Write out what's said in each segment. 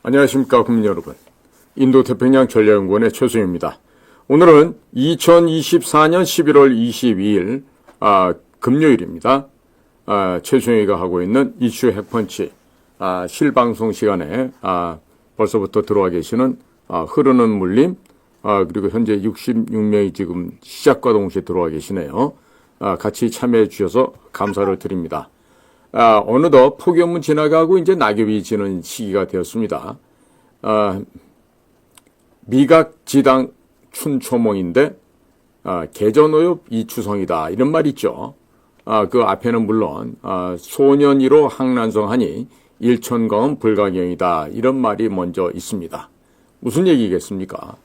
안녕하십니까 국민 여러분. 인도태평양 전략연구원의 최수영입니다. 오늘은 2024년 11월 22일 금요일입니다. 최수영이가 하고 있는 이슈 핵펀치 실방송 시간에 벌써부터 들어와 계시는 흐르는 물림 그리고 현재 66명이 지금 시작과 동시에 들어와 계시네요. 같이 참여해 주셔서 감사를 드립니다. 어느덧 폭염은 지나가고 이제 낙엽이 지는 시기가 되었습니다. 미각지당 춘초몽인데 개전오엽 이추성이다 이런 말 있죠. 그 앞에는 물론 소년이로 항난성하니 일천강은 불가경이다 이런 말이 먼저 있습니다. 무슨 얘기겠습니까?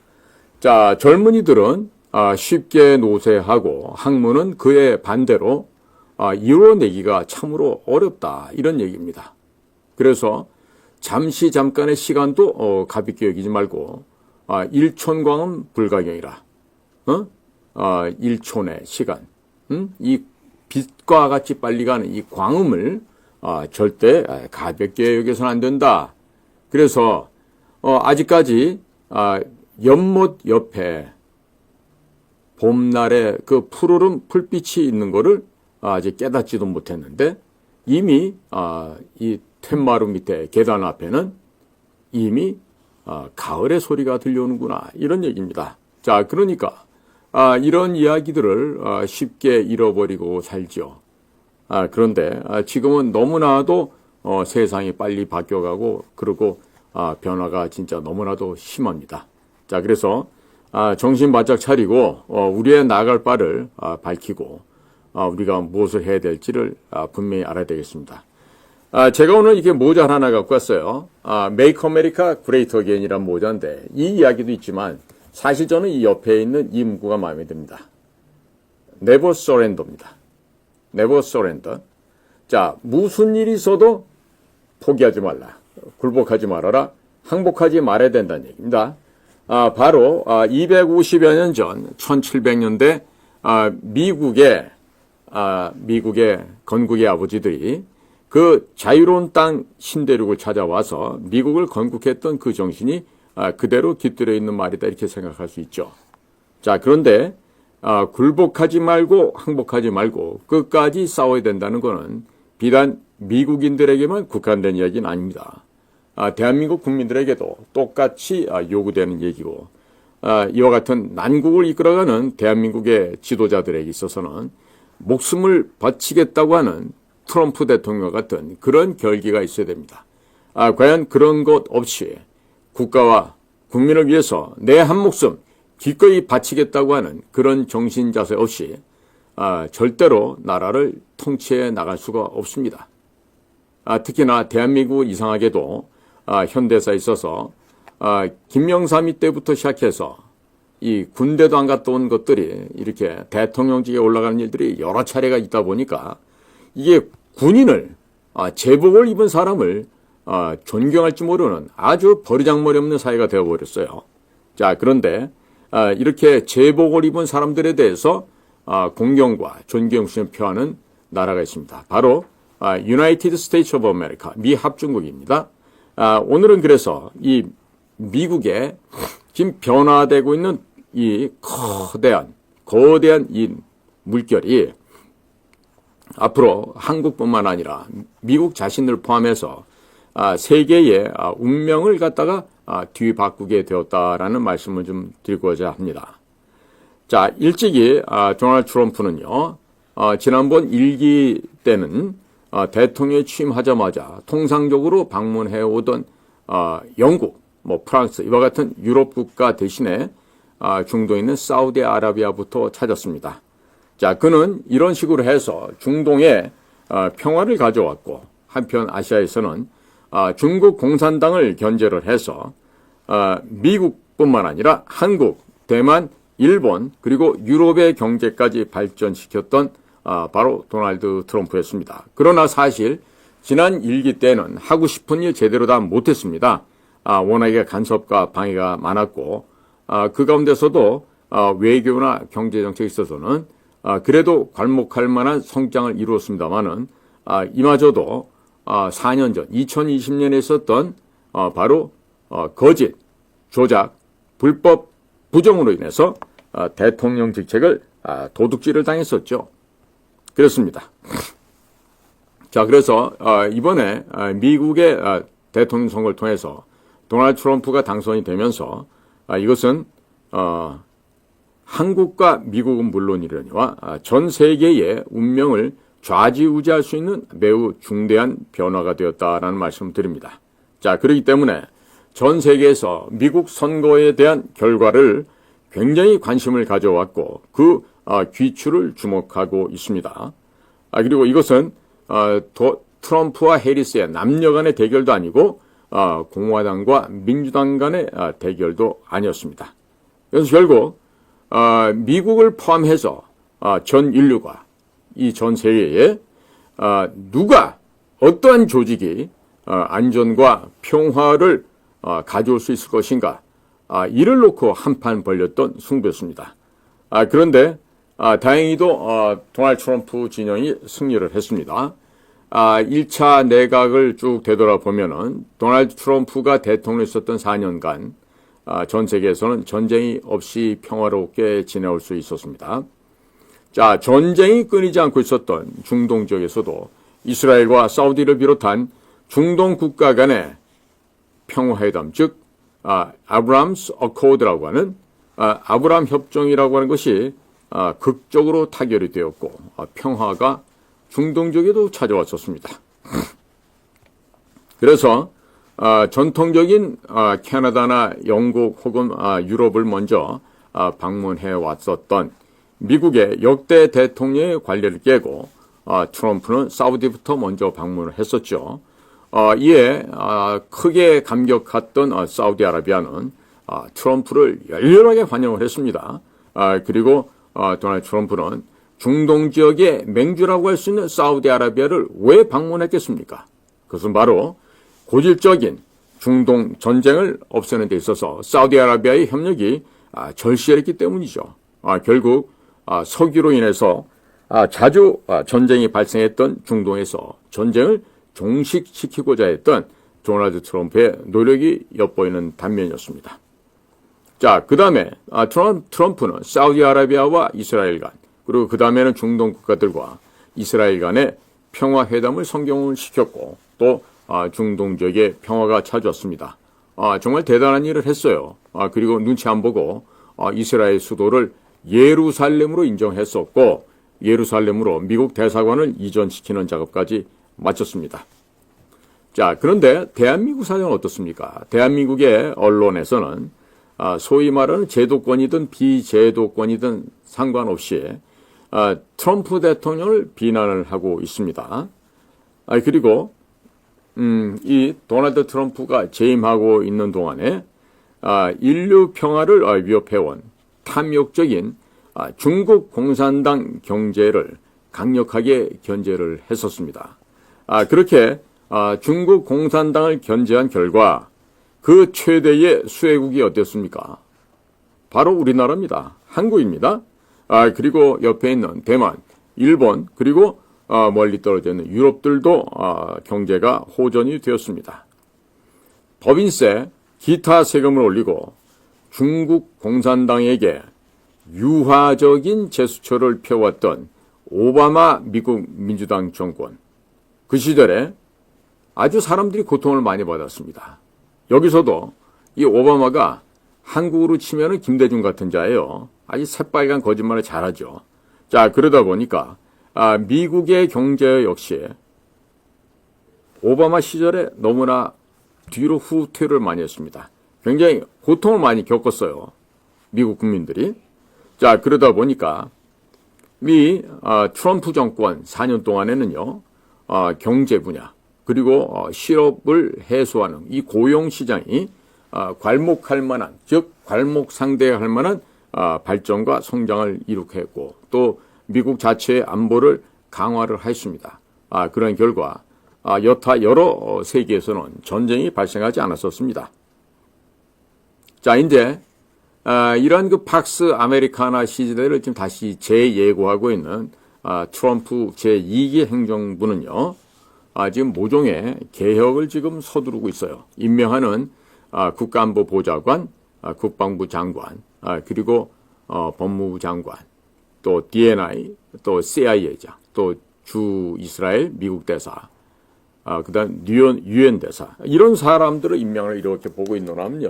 자, 젊은이들은 쉽게 노쇠하고 학문은 그에 반대로 이뤄내기가 참으로 어렵다 이런 얘기입니다. 그래서 잠깐의 시간도 가볍게 여기지 말고 일촌광은 불가경이라. 일촌의 시간. 이 빛과 같이 빨리 가는 이 광음을 절대 가볍게 여겨서는 안 된다. 그래서 아직까지 연못 옆에 봄날에 그 푸르른 풀빛이 있는 거를 아직 깨닫지도 못했는데 이미 이 툇마루 밑에 계단 앞에는 이미 가을의 소리가 들려오는구나 이런 얘기입니다. 자, 그러니까 이런 이야기들을 쉽게 잃어버리고 살죠. 그런데 지금은 너무나도 세상이 빨리 바뀌어가고 그리고 변화가 진짜 너무나도 심합니다. 자, 그래서 정신 바짝 차리고 우리의 나아갈 바를 밝히고 우리가 무엇을 해야 될지를 분명히 알아야 되겠습니다. 제가 오늘 이렇게 모자 하나 갖고 왔어요. Make America Great Again이라는 모자인데 이 이야기도 있지만 사실 저는 이 옆에 있는 이 문구가 마음에 듭니다. Never Surrender입니다. Never Surrender. 자, 무슨 일이 있어도 포기하지 말라. 굴복하지 말아라. 항복하지 말아야 된다는 얘기입니다. 바로 250여 년 전 1700년대 미국의 건국의 아버지들이 그 자유로운 땅 신대륙을 찾아와서 미국을 건국했던 그 정신이 그대로 깃들여 있는 말이다 이렇게 생각할 수 있죠. 자, 그런데 굴복하지 말고 항복하지 말고 끝까지 싸워야 된다는 것은 비단 미국인들에게만 국한된 이야기는 아닙니다. 대한민국 국민들에게도 똑같이 요구되는 얘기고 이와 같은 난국을 이끌어가는 대한민국의 지도자들에게 있어서는 목숨을 바치겠다고 하는 트럼프 대통령과 같은 그런 결기가 있어야 됩니다. 과연 그런 것 없이 국가와 국민을 위해서 내 한 목숨 기꺼이 바치겠다고 하는 그런 정신자세 없이 절대로 나라를 통치해 나갈 수가 없습니다. 특히나 대한민국은 이상하게도 현대사에 있어서 김영삼이 때부터 시작해서 이 군대도 안 갔다 온 것들이 이렇게 대통령직에 올라가는 일들이 여러 차례가 있다 보니까 이게 군인을 제복을 입은 사람을 존경할 줄 모르는 아주 버리장머리 없는 사회가 되어버렸어요. 자, 그런데 이렇게 제복을 입은 사람들에 대해서 공경과 존경심을 표하는 나라가 있습니다. 바로 United States of America, 미 합중국입니다. 오늘은 그래서 이 미국의 지금 변화되고 있는 이 거대한 이 물결이 앞으로 한국뿐만 아니라 미국 자신을 포함해서 세계의 운명을 갖다가 뒤바꾸게 되었다라는 말씀을 좀 드리고자 합니다. 자, 일찍이 도널드 트럼프는요, 지난번 1기 때는 대통령에 취임하자마자 통상적으로 방문해 오던 영국, 프랑스 이와 같은 유럽 국가 대신에 중동에 있는 사우디아라비아부터 찾았습니다. 자, 그는 이런 식으로 해서 중동에 평화를 가져왔고 한편 아시아에서는 중국 공산당을 견제를 해서 미국뿐만 아니라 한국, 대만, 일본 그리고 유럽의 경제까지 발전시켰던 바로 도널드 트럼프였습니다. 그러나 사실 지난 1기 때는 하고 싶은 일 제대로 다 못했습니다. 워낙에 간섭과 방해가 많았고 그 가운데서도 외교나 경제정책에 있어서는 그래도 괄목할 만한 성장을 이루었습니다마는 이마저도 4년 전 2020년에 있었던 바로 거짓, 조작, 불법 부정으로 인해서 대통령 직책을 도둑질을 당했었죠. 그렇습니다. 자, 그래서 이번에 미국의 대통령 선거를 통해서 도널드 트럼프가 당선이 되면서 이것은 한국과 미국은 물론이려니와 전 세계의 운명을 좌지우지할 수 있는 매우 중대한 변화가 되었다라는 말씀을 드립니다. 자, 그렇기 때문에 전 세계에서 미국 선거에 대한 결과를 굉장히 관심을 가져왔고 그 귀추를 주목하고 있습니다. 그리고 이것은 트럼프와 해리스의 남녀 간의 대결도 아니고 공화당과 민주당 간의 대결도 아니었습니다. 그래서 결국 미국을 포함해서 전 인류가 이 전 세계에 누가 어떠한 조직이 안전과 평화를 가져올 수 있을 것인가 이를 놓고 한판 벌렸던 승부였습니다. 그런데 다행히도 도널드 트럼프 진영이 승리를 했습니다. 1차 내각을 쭉 되돌아보면은 도널드 트럼프가 대통령에 있었던 4년간 전 세계에서는 전쟁이 없이 평화롭게 지내올 수 있었습니다. 자, 전쟁이 끊이지 않고 있었던 중동 지역에서도 이스라엘과 사우디를 비롯한 중동 국가 간의 평화회담, 즉 아브라함스 어코드라고 하는 아브라함 협정이라고 하는 것이 극적으로 타결이 되었고 평화가 중동 지역에도 찾아왔었습니다. 그래서 전통적인 캐나다나 영국 혹은 유럽을 먼저 방문해 왔었던 미국의 역대 대통령의 관례를 깨고 트럼프는 사우디부터 먼저 방문을 했었죠. 이에 크게 감격했던 사우디아라비아는 트럼프를 열렬하게 환영을 했습니다. 그리고 도널드 트럼프는 중동 지역의 맹주라고 할 수 있는 사우디아라비아를 왜 방문했겠습니까? 그것은 바로 고질적인 중동 전쟁을 없애는 데 있어서 사우디아라비아의 협력이 절실했기 때문이죠. 결국 석유로 인해서 자주 전쟁이 발생했던 중동에서 전쟁을 종식시키고자 했던 도널드 트럼프의 노력이 엿보이는 단면이었습니다. 자, 그 다음에 트럼프는 사우디아라비아와 이스라엘 간 그리고 그 다음에는 중동 국가들과 이스라엘 간의 평화회담을 성공을 시켰고 또 중동 지역에 평화가 찾아왔습니다. 정말 대단한 일을 했어요. 그리고 눈치 안 보고 이스라엘 수도를 예루살렘으로 인정했었고 예루살렘으로 미국 대사관을 이전시키는 작업까지 마쳤습니다. 자, 그런데 대한민국 사정은 어떻습니까? 대한민국의 언론에서는 소위 말하는 제도권이든 비제도권이든 상관없이 트럼프 대통령을 비난을 하고 있습니다. 그리고 이 도널드 트럼프가 재임하고 있는 동안에 인류 평화를 위협해온 탐욕적인 중국 공산당 경제를 강력하게 견제를 했었습니다. 그렇게 중국 공산당을 견제한 결과 그 최대의 수혜국이 어땠습니까? 바로 우리나라입니다. 한국입니다. 그리고 옆에 있는 대만, 일본, 그리고 멀리 떨어져 있는 유럽들도 경제가 호전이 되었습니다. 법인세, 기타 세금을 올리고 중국 공산당에게 유화적인 제스처를 펴왔던 오바마 미국 민주당 정권. 그 시절에 아주 사람들이 고통을 많이 받았습니다. 여기서도 이 오바마가 한국으로 치면은 김대중 같은 자예요. 아주 새빨간 거짓말을 잘하죠. 자, 그러다 보니까 미국의 경제 역시 오바마 시절에 너무나 뒤로 후퇴를 많이 했습니다. 굉장히 고통을 많이 겪었어요. 미국 국민들이. 자, 그러다 보니까 트럼프 정권 4년 동안에는요, 경제 분야, 그리고 실업을 해소하는 이 고용 시장이 괄목할 만한, 즉, 괄목 상대할 만한 발전과 성장을 이룩했고, 또 미국 자체의 안보를 강화를 했습니다. 그런 결과, 여타 여러 세계에서는 전쟁이 발생하지 않았었습니다. 자, 이제 이러한 그 팍스 아메리카나 시대를 지금 다시 재예고하고 있는 트럼프 제2기 행정부는요, 지금 모종의 개혁을 지금 서두르고 있어요. 임명하는 국가안보보좌관, 국방부 장관, 그리고 법무부 장관, 또 DNI, 또 CIA장, 또 주 이스라엘 미국 대사, 그다음 유엔 대사, 이런 사람들의 임명을 이렇게 보고 있노라면요.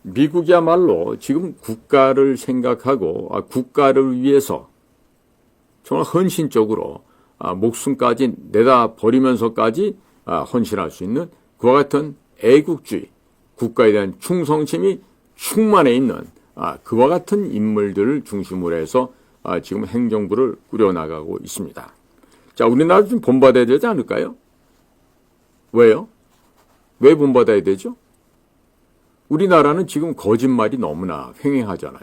미국이야말로 지금 국가를 생각하고 국가를 위해서 정말 헌신적으로 목숨까지 내다 버리면서까지 헌신할 수 있는 그와 같은 애국주의, 국가에 대한 충성심이 충만해 있는 그와 같은 인물들을 중심으로 해서 지금 행정부를 꾸려나가고 있습니다. 자, 우리나라도 좀 본받아야 되지 않을까요? 왜요? 왜 본받아야 되죠? 우리나라는 지금 거짓말이 너무나 횡행하잖아요.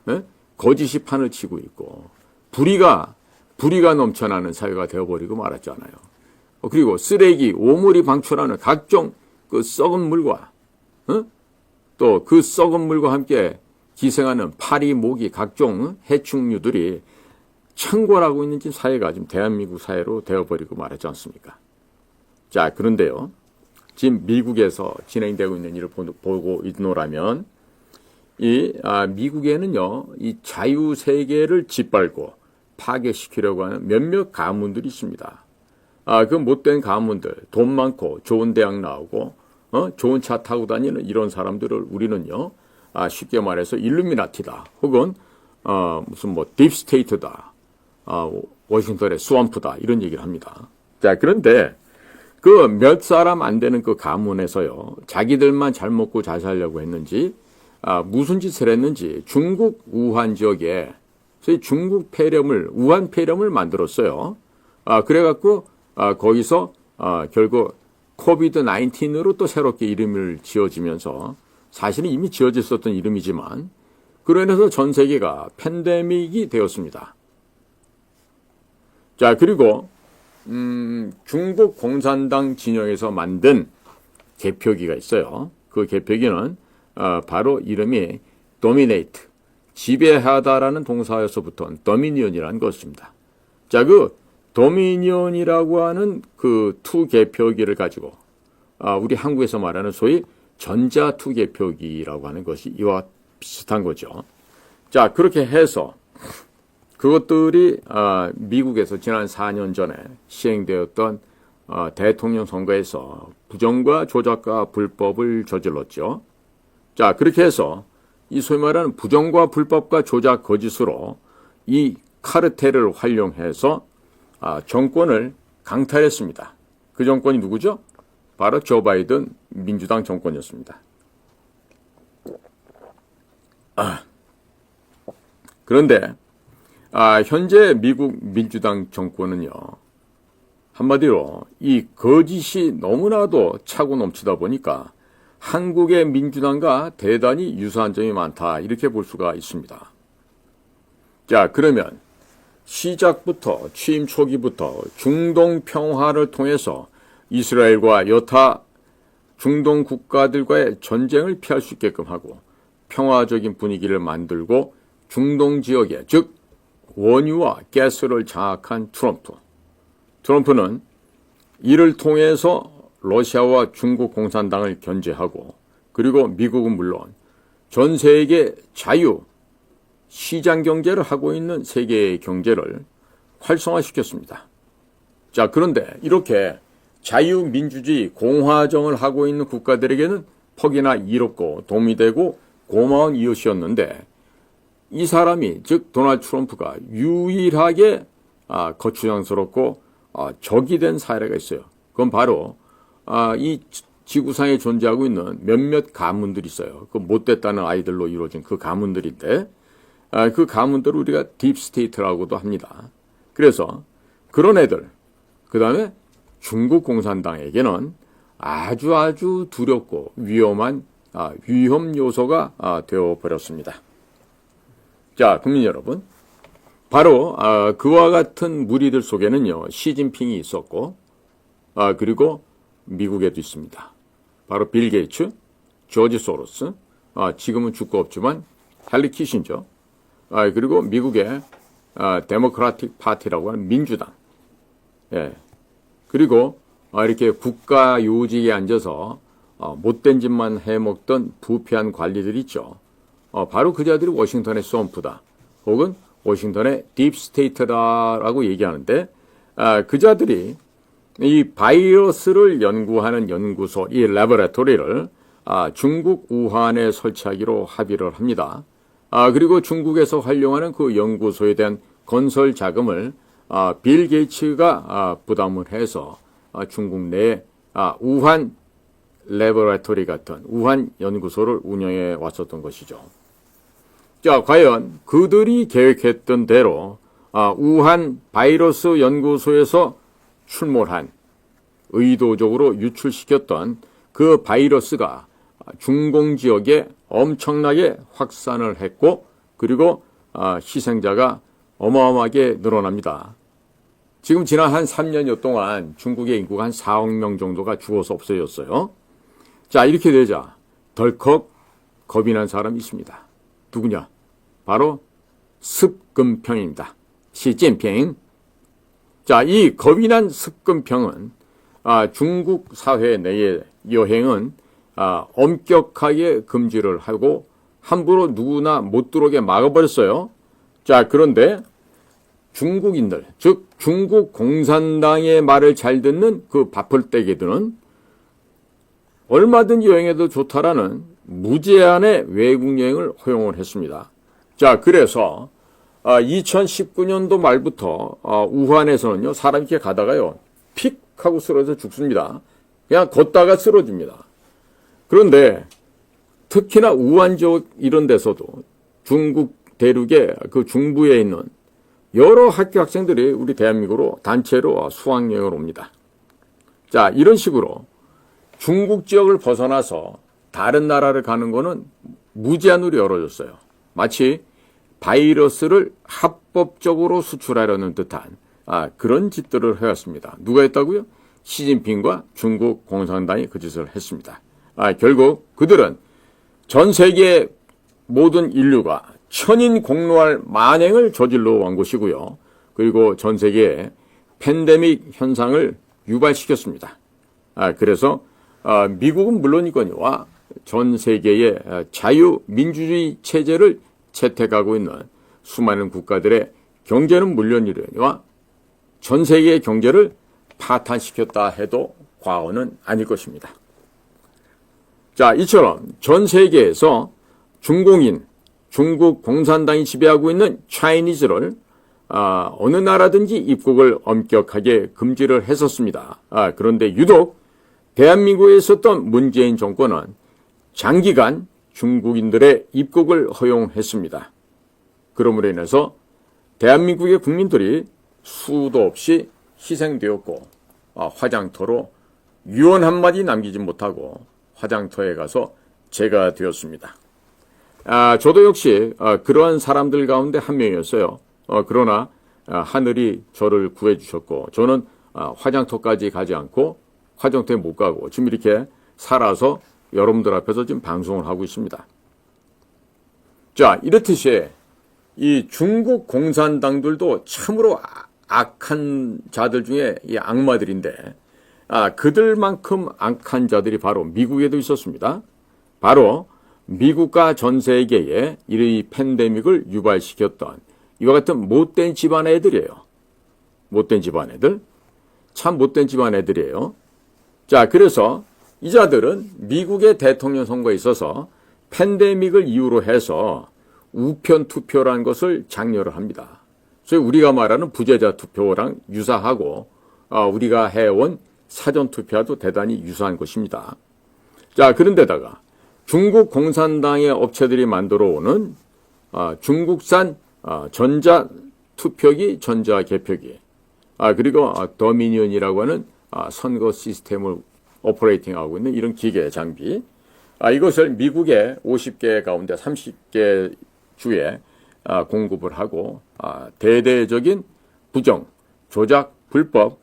네? 거짓이 판을 치고 있고 불의가 넘쳐나는 사회가 되어버리고 말았잖아요. 그리고 쓰레기, 오물이 방출하는 각종 그 썩은 물과 또 그 썩은 물과 함께 기생하는 파리, 모기, 각종 해충류들이 창궐하고 있는 지금 사회가 지금 대한민국 사회로 되어버리고 말하지 않습니까? 자, 그런데요. 지금 미국에서 진행되고 있는 일을 보고 있노라면 미국에는요. 이 자유세계를 짓밟고 파괴시키려고 하는 몇몇 가문들이 있습니다. 그 못된 가문들, 돈 많고 좋은 대학 나오고 좋은 차 타고 다니는 이런 사람들을 우리는요. 쉽게 말해서 일루미나티다. 혹은 무슨 딥스테이트다. 워싱턴의 스왑프다. 이런 얘기를 합니다. 자, 그런데 그 몇 사람 안 되는 그 가문에서요. 자기들만 잘 먹고 잘 살려고 했는지 무슨 짓을 했는지 중국 우한 지역에 중국 폐렴을 우한 폐렴을 만들었어요. 그래갖고 거기서 결국 코비드 19으로 또 새롭게 이름을 지어지면서 사실은 이미 지어졌었던 이름이지만 그로 인해서 전 세계가 팬데믹이 되었습니다. 자, 그리고 중국 공산당 진영에서 만든 개표기가 있어요. 그 개표기는 바로 이름이 dominate, 지배하다라는 동사에서부터 도미니언이라는 것입니다. 자, 그 도미니언이라고 하는 그 투 개표기를 가지고 우리 한국에서 말하는 소위 전자 투 개표기라고 하는 것이 이와 비슷한 거죠. 자, 그렇게 해서 그것들이 미국에서 지난 4년 전에 시행되었던 대통령 선거에서 부정과 조작과 불법을 저질렀죠. 자, 그렇게 해서 이 소위 말하는 부정과 불법과 조작 거짓으로 이 카르텔을 활용해서 정권을 강탈했습니다. 그 정권이 누구죠? 바로 조 바이든 민주당 정권이었습니다. 그런데 현재 미국 민주당 정권은요. 한마디로 이 거짓이 너무나도 차고 넘치다 보니까 한국의 민주당과 대단히 유사한 점이 많다. 이렇게 볼 수가 있습니다. 자, 그러면 시작부터 취임 초기부터 중동 평화를 통해서 이스라엘과 여타 중동 국가들과의 전쟁을 피할 수 있게끔 하고 평화적인 분위기를 만들고 중동 지역에 즉 원유와 가스를 장악한 트럼프는 이를 통해서 러시아와 중국 공산당을 견제하고 그리고 미국은 물론 전 세계 자유 시장 경제를 하고 있는 세계의 경제를 활성화시켰습니다. 자, 그런데 이렇게 자유민주주의 공화정을 하고 있는 국가들에게는 퍽이나 이롭고 도움이 되고 고마운 이웃이었는데 이 사람이 즉 도널드 트럼프가 유일하게 거추장스럽고 적이 된 사례가 있어요. 그건 바로 이 지구상에 존재하고 있는 몇몇 가문들이 있어요. 그 못됐다는 아이들로 이루어진 그 가문들인데 그 가문들을 우리가 딥스테이트라고도 합니다. 그래서 그런 애들, 그 다음에 중국 공산당에게는 아주 두렵고 위험한 위험 요소가 되어버렸습니다. 자, 국민 여러분, 바로 그와 같은 무리들 속에는요 시진핑이 있었고 그리고 미국에도 있습니다. 바로 빌 게이츠, 조지 소로스, 지금은 죽고 없지만 헨리 키신저, 그리고 미국의 데모크라틱 파티라고 하는 민주당, 예. 그리고 이렇게 국가 요직에 앉아서 못된 짓만 해먹던 부패한 관리들 있죠. 바로 그 자들이 워싱턴의 swmp다. 혹은 워싱턴의 딥스테이트다라고 얘기하는데 그 자들이 이 바이러스를 연구하는 연구소, 이 레버레토리를 중국 우한에 설치하기로 합의를 합니다. 그리고 중국에서 활용하는 그 연구소에 대한 건설 자금을 빌 게이츠가 부담을 해서 중국 내에 우한 레버레토리 같은 우한 연구소를 운영해 왔었던 것이죠. 자, 과연 그들이 계획했던 대로 우한 바이러스 연구소에서 출몰한 의도적으로 유출시켰던 그 바이러스가 중공 지역에 엄청나게 확산을 했고 그리고 희생자가 어마어마하게 늘어납니다. 지금 지난 한 3년여 동안 중국의 인구가 한 4억 명 정도가 죽어서 없어졌어요. 자, 이렇게 되자 덜컥 겁이 난 사람이 있습니다. 누구냐? 바로 습근평입니다. 시진핑. 자, 이 겁이 난 습근평은 중국 사회 내의 여행은 엄격하게 금지를 하고 함부로 누구나 못 들어오게 막아버렸어요. 자, 그런데 중국인들, 즉 중국 공산당의 말을 잘 듣는 그 바풀떼기들은 얼마든지 여행해도 좋다라는 무제한의 외국 여행을 허용을 했습니다. 자, 그래서 2019년도 말부터 우한에서는요, 사람이 이렇게 가다가요, 픽 하고 쓰러져 죽습니다. 그냥 걷다가 쓰러집니다. 그런데 특히나 우한 지역 이런 데서도 중국 대륙의 그 중부에 있는 여러 학교 학생들이 우리 대한민국으로 단체로 수학여행을 옵니다. 자, 이런 식으로 중국 지역을 벗어나서 다른 나라를 가는 거는 무제한으로 열어줬어요. 마치 바이러스를 합법적으로 수출하려는 듯한 그런 짓들을 해왔습니다. 누가 했다고요? 시진핑과 중국 공산당이 그 짓을 했습니다. 결국 그들은 전 세계 모든 인류가 천인 공노할 만행을 저질러 온 것이고요. 그리고 전 세계에 팬데믹 현상을 유발시켰습니다. 그래서 미국은 물론이거니와 전 세계의 자유민주주의 체제를 채택하고 있는 수많은 국가들의 경제는 물론이거니와 전 세계의 경제를 파탄시켰다 해도 과언은 아닐 것입니다. 자, 이처럼 전 세계에서 중공인, 중국 공산당이 지배하고 있는 차이니즈를 어느 나라든지 입국을 엄격하게 금지를 했었습니다. 그런데 유독 대한민국에 있었던 문재인 정권은 장기간 중국인들의 입국을 허용했습니다. 그러므로 인해서 대한민국의 국민들이 수도 없이 희생되었고 화장터로 유언 한마디 남기지 못하고 화장터에 가서 제가 되었습니다. 저도 역시 그러한 사람들 가운데 한 명이었어요. 그러나 하늘이 저를 구해주셨고 저는 화장터까지 가지 않고 화장터에 못 가고 지금 이렇게 살아서 여러분들 앞에서 지금 방송을 하고 있습니다. 자, 이렇듯이 이 중국 공산당들도 참으로 악한 자들 중에 이 악마들인데 그들만큼 악한 자들이 바로 미국에도 있었습니다. 바로 미국과 전 세계에 이 팬데믹을 유발시켰던 이와 같은 못된 집안 애들이에요. 못된 집안 애들. 참 못된 집안 애들이에요. 자, 그래서 이 자들은 미국의 대통령 선거에 있어서 팬데믹을 이유로 해서 우편 투표라는 것을 장려를 합니다. 그래서 우리가 말하는 부재자 투표랑 유사하고 우리가 해온 사전 투표와도 대단히 유사한 것입니다. 자, 그런데다가 중국 공산당의 업체들이 만들어 오는 중국산 전자 투표기, 전자 개표기, 그리고 더미니언이라고 하는 선거 시스템을 오퍼레이팅하고 있는 이런 기계 장비, 이것을 미국의 50개 가운데 30개 주에 공급을 하고 대대적인 부정, 조작, 불법,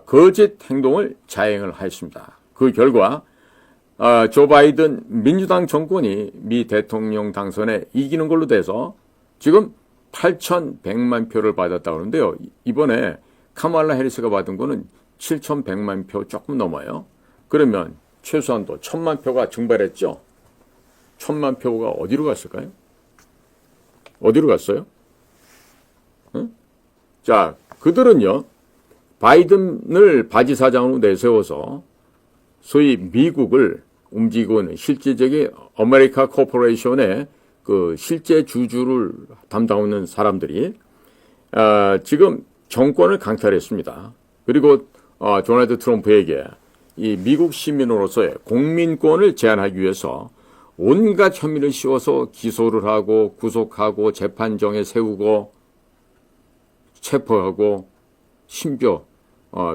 거짓 행동을 자행을 하였습니다. 그 결과 조 바이든 민주당 정권이 미 대통령 당선에 이기는 걸로 돼서 지금 8,100만 표를 받았다고 하는데요. 이번에 카말라 해리스가 받은 거는 7,100만 표 조금 넘어요. 그러면 최소한도 1,000만 표가 증발했죠. 1,000만 표가 어디로 갔을까요? 어디로 갔어요? 응? 자, 그들은요, 바이든을 바지사장으로 내세워서 소위 미국을 움직이고 있는 실질적인 아메리카 코퍼레이션의 그 실제 주주를 담당하고 있는 사람들이 지금 정권을 강탈했습니다. 그리고 도널드 트럼프에게 이 미국 시민으로서의 공민권을 제한하기 위해서 온갖 혐의를 씌워서 기소를 하고 구속하고 재판정에 세우고 체포하고 심지어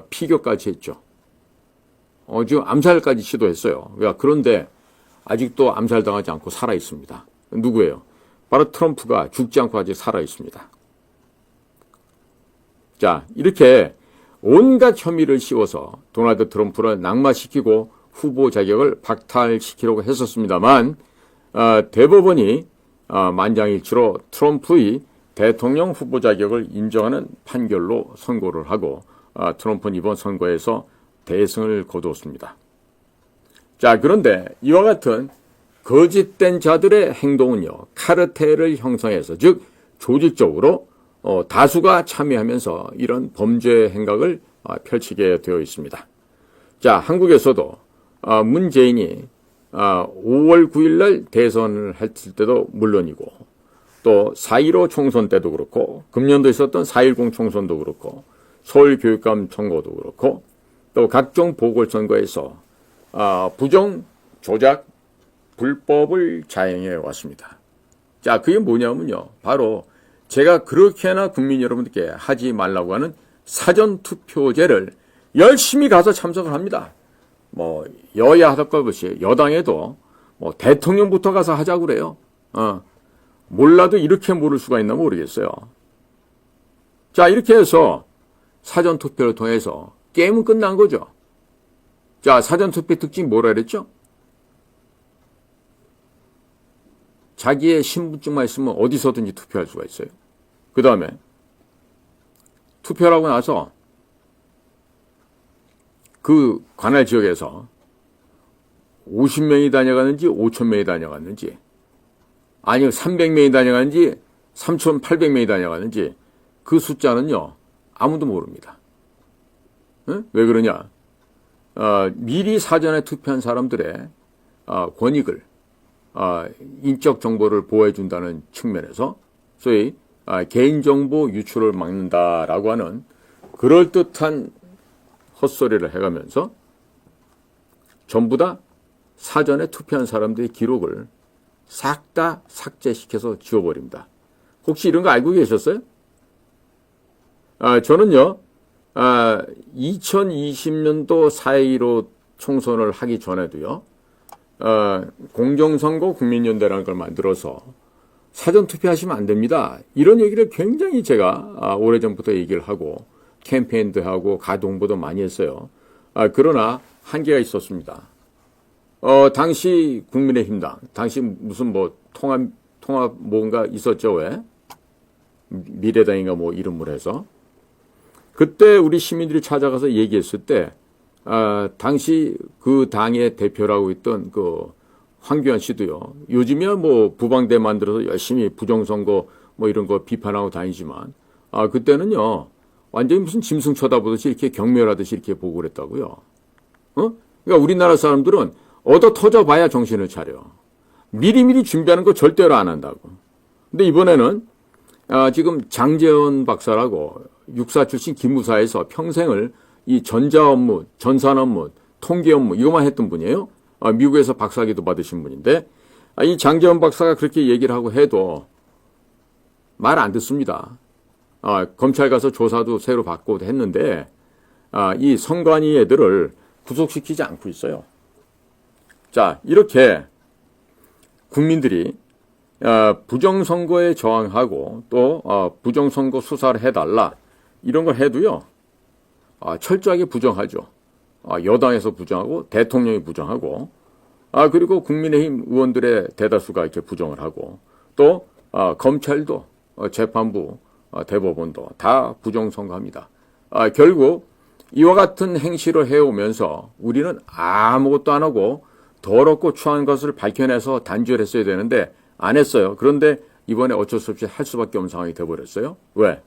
피격까지 했죠. 지금 암살까지 시도했어요. 그런데 아직도 암살당하지 않고 살아 있습니다. 누구예요? 바로 트럼프가 죽지 않고 아직 살아 있습니다. 자, 이렇게 온갖 혐의를 씌워서 도널드 트럼프를 낙마시키고 후보 자격을 박탈시키려고 했었습니다만 대법원이 만장일치로 트럼프의 대통령 후보 자격을 인정하는 판결로 선고를 하고 트럼프는 이번 선거에서 대승을 거두었습니다. 자, 그런데 이와 같은 거짓된 자들의 행동은요, 카르텔을 형성해서, 즉 조직적으로 다수가 참여하면서 이런 범죄 행각을 펼치게 되어 있습니다. 자, 한국에서도 문재인이 5월 9일 날 대선을 했을 때도 물론이고 또 4.15 총선 때도 그렇고 금년도 있었던 4.10 총선도 그렇고 서울교육감 선거도 그렇고 또 각종 보궐선거에서 부정, 조작, 불법을 자행해 왔습니다. 자, 그게 뭐냐면요. 바로 제가 그렇게나 국민 여러분들께 하지 말라고 하는 사전투표제를 열심히 가서 참석을 합니다. 뭐 여야 할 것 없이 여당에도 뭐 대통령부터 가서 하자고 그래요. 몰라도 이렇게 모를 수가 있나 모르겠어요. 자, 이렇게 해서 사전투표를 통해서 게임은 끝난 거죠. 자, 사전투표 특징이 뭐라 그랬죠? 자기의 신분증만 있으면 어디서든지 투표할 수가 있어요. 그 다음에 투표를 하고 나서 그 관할 지역에서 50명이 다녀갔는지 5,000명이 다녀갔는지 아니면 300명이 다녀갔는지 3,800명이 다녀갔는지 그 숫자는요 아무도 모릅니다. 응? 왜 그러냐? 미리 사전에 투표한 사람들의 권익을 인적 정보를 보호해 준다는 측면에서 소위 개인정보 유출을 막는다라고 하는 그럴듯한 헛소리를 해가면서 전부 다 사전에 투표한 사람들의 기록을 싹 다 삭제시켜서 지워버립니다. 혹시 이런 거 알고 계셨어요? 저는요, 2020년도 4.15 총선을 하기 전에도요, 공정선거 국민연대라는 걸 만들어서 사전투표하시면 안 됩니다. 이런 얘기를 굉장히 제가 오래전부터 얘기를 하고 캠페인도 하고 가동보도 많이 했어요. 그러나 한계가 있었습니다. 당시 국민의힘당, 당시 무슨 뭐 통합 뭔가 있었죠, 왜? 미래당인가 뭐 이름으로 해서. 그때 우리 시민들이 찾아가서 얘기했을 때, 당시 그 당의 대표라고 있던 그 황교안 씨도요, 요즘이야 뭐 부방대 만들어서 열심히 부정선거 뭐 이런 거 비판하고 다니지만, 그때는요, 완전히 무슨 짐승 쳐다보듯이 이렇게 경멸하듯이 이렇게 보고 그랬다고요. 그러니까 우리나라 사람들은 얻어 터져 봐야 정신을 차려. 미리미리 준비하는 거 절대로 안 한다고. 근데 이번에는 지금 장재원 박사라고 육사 출신 기무사에서 평생을 이 전자 업무, 전산 업무, 통계 업무 이것만 했던 분이에요. 미국에서 박사학위도 받으신 분인데 이 장재원 박사가 그렇게 얘기를 하고 해도 말 안 듣습니다. 검찰 가서 조사도 새로 받고 했는데 이 선관위 애들을 구속시키지 않고 있어요. 자, 이렇게 국민들이 부정선거에 저항하고 또 부정선거 수사를 해달라 이런 걸 해도요 철저하게 부정하죠. 여당에서 부정하고 대통령이 부정하고 그리고 국민의힘 의원들의 대다수가 이렇게 부정을 하고 또 검찰도 재판부 대법원도 다 부정선거합니다. 결국 이와 같은 행실을 해오면서 우리는 아무것도 안 하고 더럽고 추한 것을 밝혀내서 단죄했어야 되는데 안 했어요. 그런데 이번에 어쩔 수 없이 할 수밖에 없는 상황이 되어버렸어요. 왜?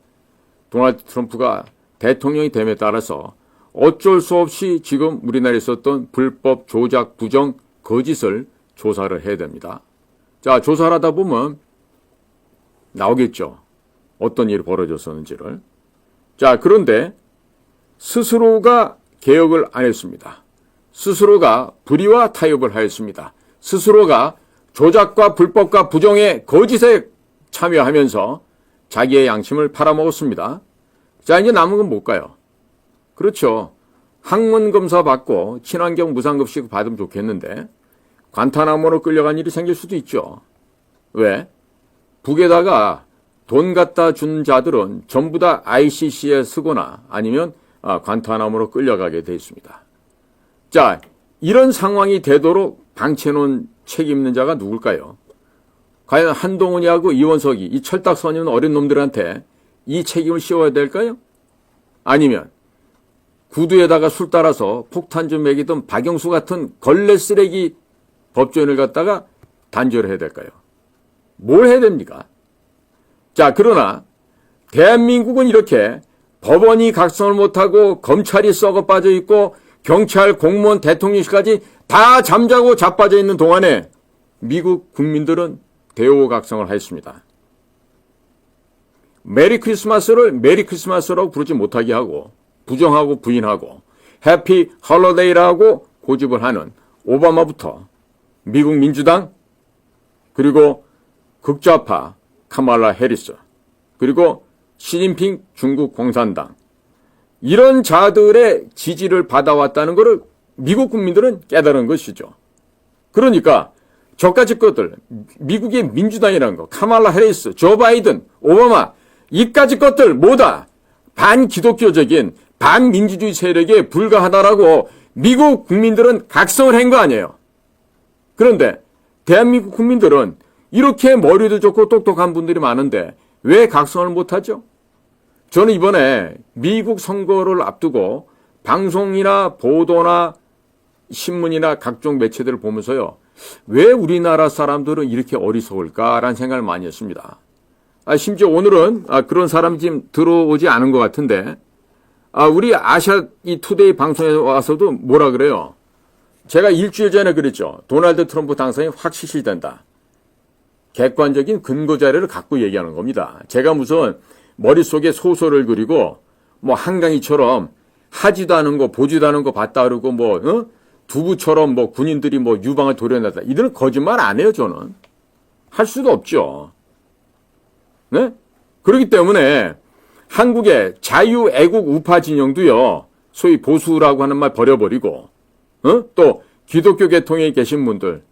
도널드 트럼프가 대통령이 됨에 따라서 어쩔 수 없이 지금 우리나라에 있었던 불법 조작, 부정, 거짓을 조사를 해야 됩니다. 자, 조사를 하다 보면 나오겠죠. 어떤 일이 벌어졌었는지를. 자, 그런데 스스로가 개혁을 안 했습니다. 스스로가 불의와 타협을 하였습니다. 스스로가 조작과 불법과 부정의 거짓에 참여하면서 자기의 양심을 팔아먹었습니다. 자, 이제 남은 건 뭘까요? 그렇죠. 학문 검사 받고 친환경 무상급식 받으면 좋겠는데 관타나모로 끌려간 일이 생길 수도 있죠. 왜? 북에다가 돈 갖다 준 자들은 전부 다 ICC에 쓰거나 아니면 관타나모로 끌려가게 돼 있습니다. 자, 이런 상황이 되도록 방치해놓은 책임 있는 자가 누굴까요? 과연 한동훈이하고 이원석이 이 철딱서니는 어린 놈들한테 이 책임을 씌워야 될까요? 아니면 구두에다가 술 따라서 폭탄 좀 먹이던 박영수 같은 걸레 쓰레기 법조인을 갖다가 단죄를 해야 될까요? 뭘 해야 됩니까? 자, 그러나 대한민국은 이렇게 법원이 각성을 못하고 검찰이 썩어 빠져 있고 경찰, 공무원, 대통령실까지 다 잠자고 자빠져 있는 동안에 미국 국민들은 대호각성을 하였습니다. 메리 크리스마스를 메리 크리스마스라고 부르지 못하게 하고 부정하고 부인하고 해피 홀리데이라고 고집을 하는 오바마부터 미국 민주당 그리고 극좌파 카말라 해리스 그리고 시진핑 중국 공산당 이런 자들의 지지를 받아왔다는 것을 미국 국민들은 깨달은 것이죠. 그러니까 저까지 것들 미국의 민주당이라는 거 카말라 해리스, 조 바이든, 오바마 이까지 것들 뭐다 반기독교적인 반민주주의 세력에 불과하다라고 미국 국민들은 각성을 한 거 아니에요. 그런데 대한민국 국민들은 이렇게 머리도 좋고 똑똑한 분들이 많은데 왜 각성을 못하죠? 저는 이번에 미국 선거를 앞두고 방송이나 보도나 신문이나 각종 매체들을 보면서요. 왜 우리나라 사람들은 이렇게 어리석을까라는 생각을 많이 했습니다. 심지어 오늘은 그런 사람이 지금 들어오지 않은 것 같은데 우리 아시아 이 투데이 방송에 와서도 뭐라 그래요? 제가 일주일 전에 그랬죠. 도널드 트럼프 당선이 확 실시된다. 객관적인 근거 자료를 갖고 얘기하는 겁니다. 제가 무슨 머릿속에 소설을 그리고 뭐 한강이처럼 하지도 않은 거 보지도 않은 거 봤다 그러고 두부처럼 군인들이 유방을 도려냈다. 이들은 거짓말 안 해요, 저는. 할 수도 없죠. 네? 그렇기 때문에 한국의 자유애국 우파 진영도요. 소위 보수라고 하는 말 버려버리고 또 기독교 계통에 계신 분들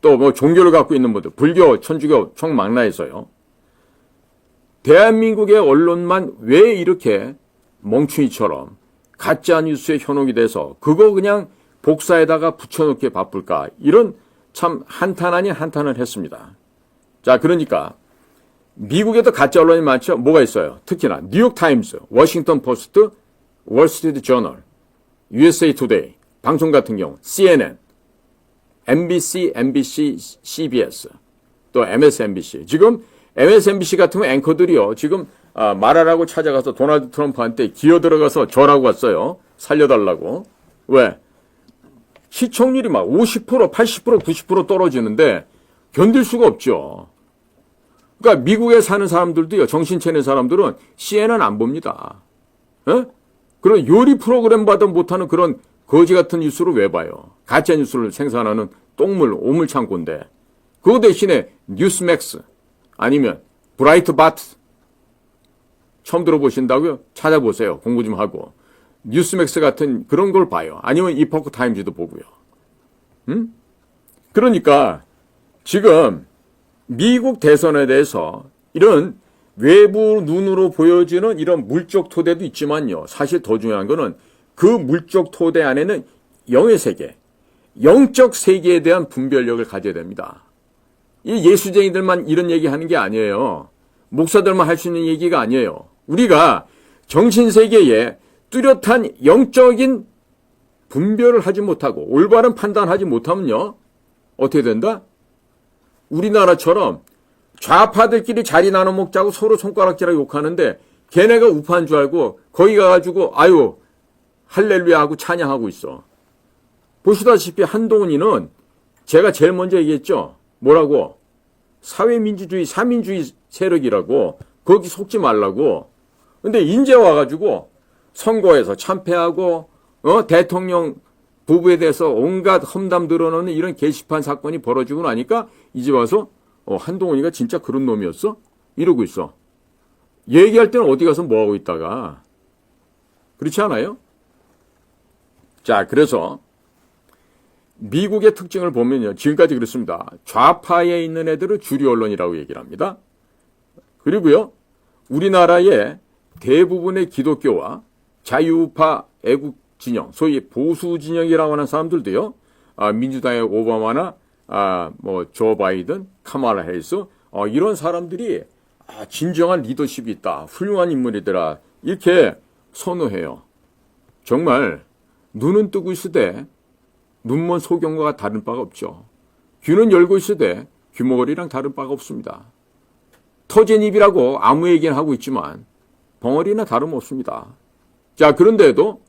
또 종교를 갖고 있는 분들 불교, 천주교 총망라해서요. 대한민국의 언론만 왜 이렇게 멍충이처럼 가짜뉴스에 현혹이 돼서 그거 그냥 복사에다가 붙여놓기에 바쁠까 이런 참 한탄 아닌 한탄을 했습니다. 자, 그러니까 미국에도 가짜 언론이 많죠. 뭐가 있어요? 특히나 뉴욕타임스, 워싱턴 포스트, 월스트리트 저널, USA 투데이, 방송 같은 경우 CNN, MBC, CBS, 또 MSNBC. 지금 MSNBC 같은 경우 앵커들이요. 지금 말하라고 찾아가서 도널드 트럼프한테 기어 들어가서 절하고 왔어요. 살려달라고. 왜? 시청률이 막 50%, 80%, 90% 떨어지는데 견딜 수가 없죠. 그러니까 미국에 사는 사람들도요. 정신 차리는 사람들은 CNN 안 봅니다. 에? 그런 요리 프로그램 받아 못하는 그런 거지 같은 뉴스를 왜 봐요? 가짜 뉴스를 생산하는 똥물, 오물창고인데. 그거 대신에 뉴스맥스 아니면 브라이트바트 처음 들어보신다고요? 찾아보세요. 공부 좀 하고. 뉴스맥스 같은 그런 걸 봐요. 아니면 이포크 타임즈도 보고요. 그러니까 지금 미국 대선에 대해서 이런 외부 눈으로 보여지는 이런 물적 토대도 있지만요. 사실 더 중요한 거는 그 물적 토대 안에는 영의 세계, 영적 세계에 대한 분별력을 가져야 됩니다. 이 예수쟁이들만 이런 얘기하는 게 아니에요. 목사들만 할 수 있는 얘기가 아니에요. 우리가 정신세계에 뚜렷한 영적인 분별을 하지 못하고 올바른 판단하지 못하면요. 어떻게 된다? 우리나라처럼 좌파들끼리 자리 나눠 먹자고 서로 손가락질하고 욕하는데 걔네가 우파인 줄 알고 거기 가가지고 아유 할렐루야 하고 찬양하고 있어. 보시다시피 한동훈이는 제가 제일 먼저 얘기했죠. 뭐라고? 사회민주주의, 사민주의 세력이라고 거기 속지 말라고. 근데 인제 와가지고 선거에서 참패하고 대통령 부부에 대해서 온갖 험담 드러내는 이런 게시판 사건이 벌어지고 나니까 이제 와서 한동훈이가 진짜 그런 놈이었어? 이러고 있어. 얘기할 때는 어디 가서 뭐하고 있다가. 그렇지 않아요? 자, 그래서 미국의 특징을 보면요. 지금까지 그렇습니다. 좌파에 있는 애들을 주류 언론이라고 얘기를 합니다. 그리고요. 우리나라의 대부분의 기독교와 자유우파 애국 진영, 소위 보수 진영이라고 하는 사람들도요. 민주당의 오바마나 조 바이든, 카말라 해리스 이런 사람들이 진정한 리더십이 있다. 훌륭한 인물이더라. 이렇게 선호해요. 정말 눈은 뜨고 있으되 눈먼 소경과 다른 바가 없죠. 귀는 열고 있으되 귀머거리랑 다른 바가 없습니다. 터진 입이라고 아무 얘기는 하고 있지만 벙어리나 다름없습니다. 자, 그런데도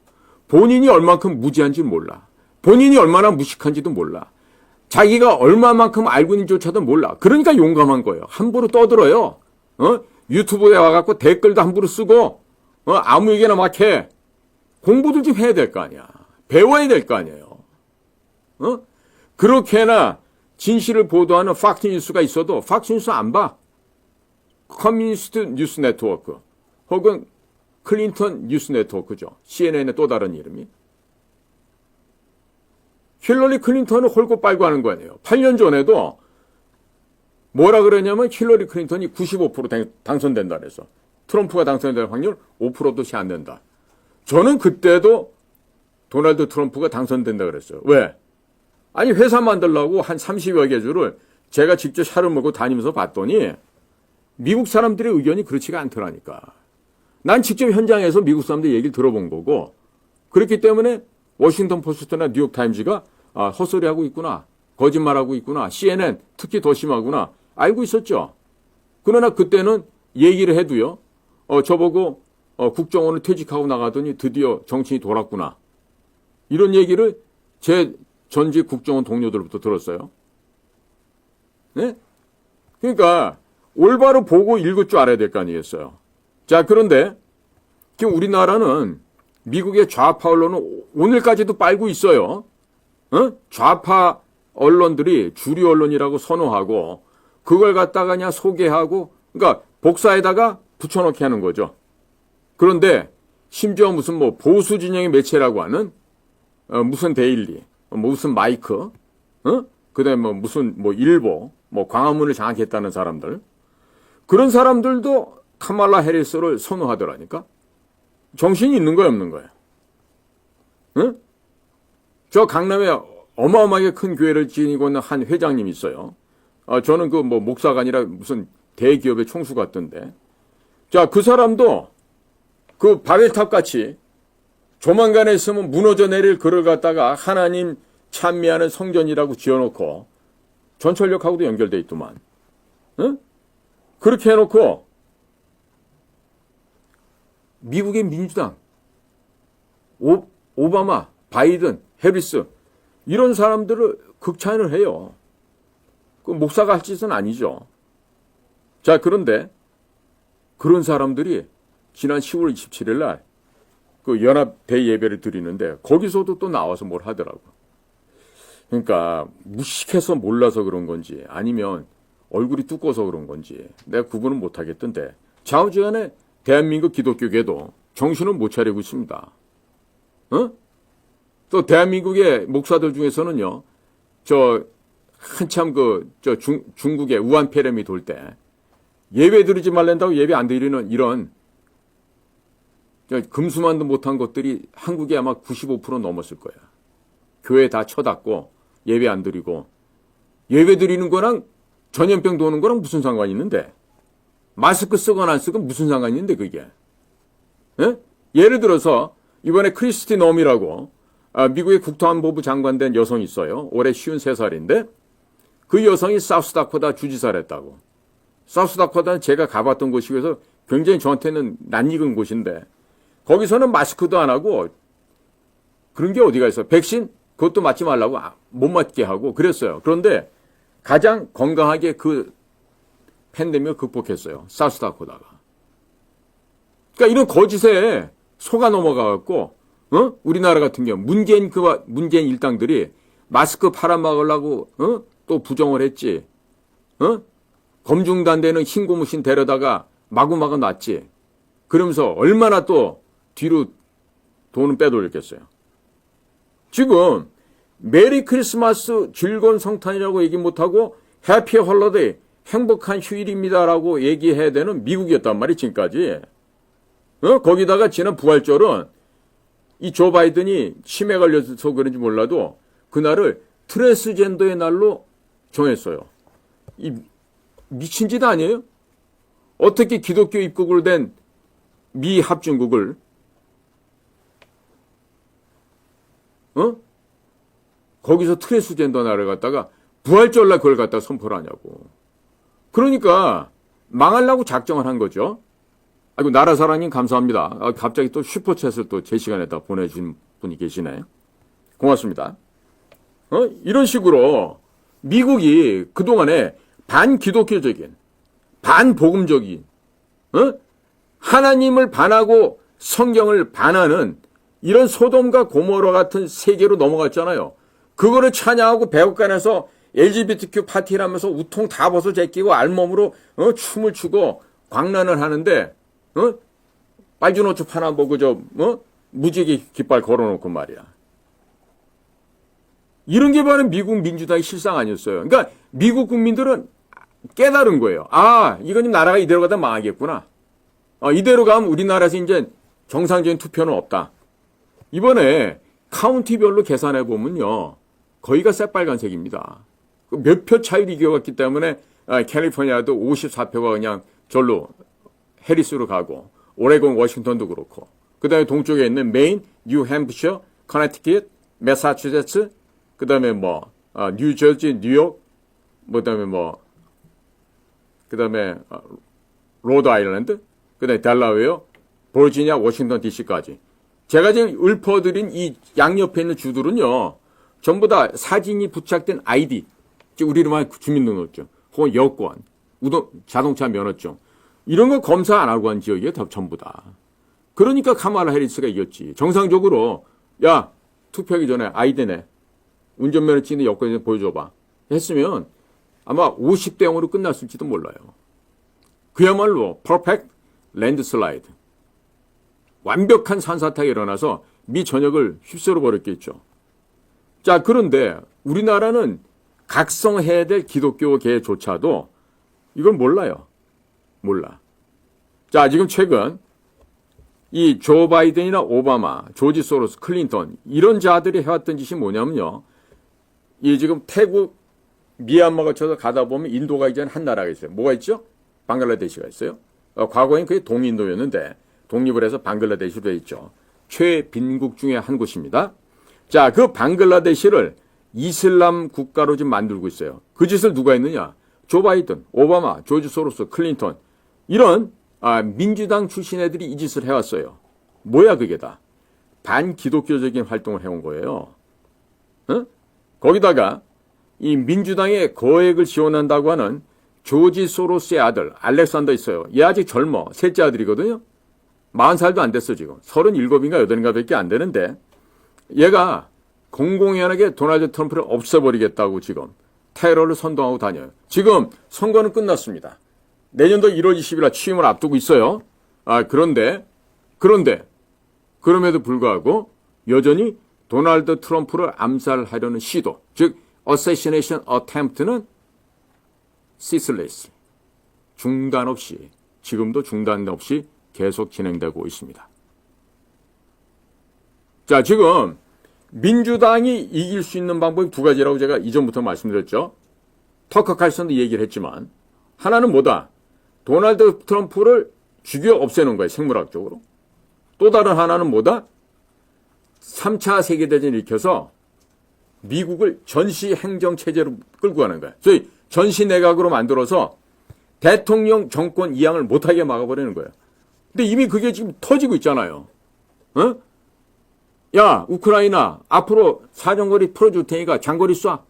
본인이 얼만큼 무지한지 몰라. 본인이 얼마나 무식한지도 몰라. 자기가 얼마만큼 알고 있는지조차도 몰라. 그러니까 용감한 거예요. 함부로 떠들어요. 유튜브에 와갖고 댓글도 함부로 쓰고 아무 얘기나 막 해. 공부도 좀 해야 될 거 아니야. 배워야 될 거 아니에요. 그렇게나 진실을 보도하는 팍스뉴스가 있어도 팍스뉴스 안 봐. 커뮤니스트 뉴스 네트워크 혹은 클린턴 뉴스 네트워크죠. CNN의 또 다른 이름이. 힐러리 클린턴은 홀고 빨고 하는 거 아니에요. 8년 전에도 뭐라 그러냐면 힐러리 클린턴이 95% 당선된다 그래서 트럼프가 당선될 확률 5%도 채 안 된다. 저는 그때도 도널드 트럼프가 당선된다 그랬어요. 왜? 아니 회사 만들려고 한 30여 개 주를 제가 직접 차를 몰고 다니면서 봤더니 미국 사람들의 의견이 그렇지가 않더라니까. 난 직접 현장에서 미국 사람들 얘기를 들어본 거고 그렇기 때문에 워싱턴 포스트나 뉴욕 타임즈가 헛소리하고 있구나. 거짓말하고 있구나. CNN 특히 더 심하구나. 알고 있었죠. 그러나 그때는 얘기를 해도요. 저보고 국정원을 퇴직하고 나가더니 드디어 정신이 돌았구나. 이런 얘기를 제 전직 국정원 동료들부터 들었어요. 네? 그러니까 올바로 보고 읽을 줄 알아야 될 거 아니겠어요. 자, 그런데 지금 우리나라는 미국의 좌파 언론은 오늘까지도 빨고 있어요. 좌파 언론들이 주류 언론이라고 선호하고 그걸 갖다가 그냥 소개하고 그러니까 복사에다가 붙여넣기 하는 거죠. 그런데 심지어 무슨 보수 진영의 매체라고 하는 무슨 데일리, 무슨 마이크, 그다음에 무슨 일보, 광화문을 장악했다는 사람들 그런 사람들도 카말라 해리스를 선호하더라니까. 정신이 있는 거야 없는 거야? 응? 저 강남에 어마어마하게 큰 교회를 지니고 있는 한 회장님이 있어요. 저는 그 목사가 아니라 무슨 대기업의 총수 같던데. 자, 그 사람도 그 바벨탑 같이 조만간에 있으면 무너져 내릴 글을 갖다가 하나님 찬미하는 성전이라고 지어놓고 전철역하고도 연결돼 있더만. 응? 그렇게 해놓고 미국의 민주당, 오바마, 바이든, 해리스 이런 사람들을 극찬을 해요. 그 목사가 할 짓은 아니죠. 자, 그런데 그런 사람들이 지난 10월 27일 날 그 연합 대예배를 드리는데 거기서도 또 나와서 뭘 하더라고. 그러니까 무식해서 몰라서 그런 건지 아니면 얼굴이 두꺼워서 그런 건지 내가 구분은 못하겠던데 좌우지간에 대한민국 기독교계도 정신을 못 차리고 있습니다. 또 대한민국의 목사들 중에서는요, 한참 중국의 우한 폐렴이 돌 때 예배 드리지 말란다고 예배 안 드리는 이런 금수만도 못한 것들이 한국에 아마 95% 넘었을 거야. 교회 다 쳐닫고 예배 안 드리고 예배 드리는 거랑 전염병 도는 거랑 무슨 상관이 있는데 마스크 쓰거나 안 쓰건 무슨 상관이 있는데 그게. 예? 예를 들어서 이번에 크리스티 놈이라고 미국의 국토안보부 장관 된 여성이 있어요. 올해 53살인데 그 여성이 사우스다코타 주지사를 했다고. 사우스다코타는 제가 가봤던 곳이어서 굉장히 저한테는 낯익은 곳인데 거기서는 마스크도 안 하고 그런 게 어디가 있어요. 백신 그것도 맞지 말라고 못 맞게 하고 그랬어요. 그런데 가장 건강하게 그 팬데믹을 극복했어요. 사우스다코타가. 그러니까 이런 거짓에 속아 넘어가갖고 우리나라 같은 경우 문재인 일당들이 마스크 팔아먹으려고 또 부정을 했지. 검중단대는 흰 고무신 데려다가 마구마구 놨지. 그러면서 얼마나 또 뒤로 돈은 빼돌렸겠어요. 지금 메리 크리스마스 즐거운 성탄이라고 얘기 못하고 해피 홀러데이 행복한 휴일입니다라고 얘기해야 되는 미국이었단 말이에요. 지금까지. 거기다가 지난 부활절은 이 조 바이든이 치매 걸려서 그런지 몰라도 그날을 트랜스젠더의 날로 정했어요. 이 미친 짓 아니에요? 어떻게 기독교 입국을 된 미 합중국을 거기서 트랜스젠더 날을 갖다가 부활절날 그걸 갖다가 선포를 하냐고. 그러니까 망하려고 작정을 한 거죠. 아이고 나라사랑님 감사합니다. 갑자기 또 슈퍼챗을 또 제 시간에다 보내주신 분이 계시네. 고맙습니다. 이런 식으로 미국이 그동안에 반기독교적인 반복음적인 하나님을 반하고 성경을 반하는 이런 소돔과 고모라 같은 세계로 넘어갔잖아요. 그거를 찬양하고 백악관에서 LGBTQ 파티를 하면서 우통 다 벗어 제끼고 알몸으로 춤을 추고 광란을 하는데 빨주노초 하나 보고 무지개 깃발 걸어놓고 말이야. 이런 게 바로 미국 민주당의 실상 아니었어요. 그러니까 미국 국민들은 깨달은 거예요. 아, 이건 나라가 이대로 가다 망하겠구나. 이대로 가면 우리나라에서 이제 정상적인 투표는 없다. 이번에 카운티별로 계산해 보면요. 거의가 새빨간색입니다. 몇 표 차이로 이겨갔기 때문에 캘리포니아도 54표가 그냥 절로 해리스로 가고 오레곤, 워싱턴도 그렇고 그 다음에 동쪽에 있는 메인, 뉴햄프셔, 커네티킷, 매사추세츠 그 다음에 뉴저지, 뉴욕 그 다음에 로드 아일랜드 그 다음에 델라웨어, 버지니아, 워싱턴 DC까지 제가 지금 읊어드린 이 양옆에 있는 주들은요 전부 다 사진이 부착된 아이디 우리로 말하면 주민등록증 혹은 여권, 자동차 면허증 이런 거 검사 안 하고 한 지역이에요. 다 전부 다. 그러니까 카말라 해리스가 이겼지. 정상적으로 야 투표하기 전에 아이디네 운전면허증 있는 여권 보여줘봐 했으면 아마 50대 0으로 끝났을지도 몰라요. 그야말로 퍼펙트 랜드슬라이드. 완벽한 산사태가 일어나서 미 전역을 휩쓸어 버렸겠죠. 자, 그런데 우리나라는 각성해야 될 기독교계조차도 이걸 몰라요. 몰라. 자, 지금 최근 이 조 바이든이나 오바마, 조지 소로스, 클린턴 이런 자들이 해왔던 짓이 뭐냐면요. 이 지금 태국, 미얀마가 쳐서 가다 보면 인도가 이제는 한 나라가 있어요. 뭐가 있죠? 방글라데시가 있어요. 과거엔 그게 동인도였는데 독립을 해서 방글라데시로 돼 있죠. 최빈국 중에 한 곳입니다. 자, 그 방글라데시를 이슬람 국가로 지금 만들고 있어요. 그 짓을 누가 했느냐? 조 바이든, 오바마, 조지 소로스, 클린턴 이런 민주당 출신 애들이 이 짓을 해왔어요. 뭐야 그게 다? 반기독교적인 활동을 해온 거예요. 거기다가 이 민주당의 거액을 지원한다고 하는 조지 소로스의 아들 알렉산더 있어요. 얘 아직 젊어. 셋째 아들이거든요. 40살도 안 됐어 지금. 37인가 8인가 밖에 안 되는데 얘가 공공연하게 도널드 트럼프를 없애버리겠다고 지금 테러를 선동하고 다녀요. 지금 선거는 끝났습니다. 내년도 1월 20일 취임을 앞두고 있어요. 그럼에도 불구하고 여전히 도널드 트럼프를 암살하려는 시도, 즉 assassination attempt는 ceaseless, 중단 없이, 지금도 중단 없이 계속 진행되고 있습니다. 자, 지금 민주당이 이길 수 있는 방법이 두 가지라고 제가 이전부터 말씀드렸죠. 터커 칼슨도 얘기를 했지만 하나는 뭐다? 도널드 트럼프를 죽여 없애는 거예요. 생물학적으로. 또 다른 하나는 뭐다? 3차 세계대전을 일으켜서 미국을 전시 행정체제로 끌고 가는 거야. 소위 전시 내각으로 만들어서 대통령 정권 이양을 못하게 막아버리는 거예요. 근데 이미 그게 지금 터지고 있잖아요. 어? 야, 우크라이나 앞으로 사정거리 풀어줄 테니까 장거리 쏴.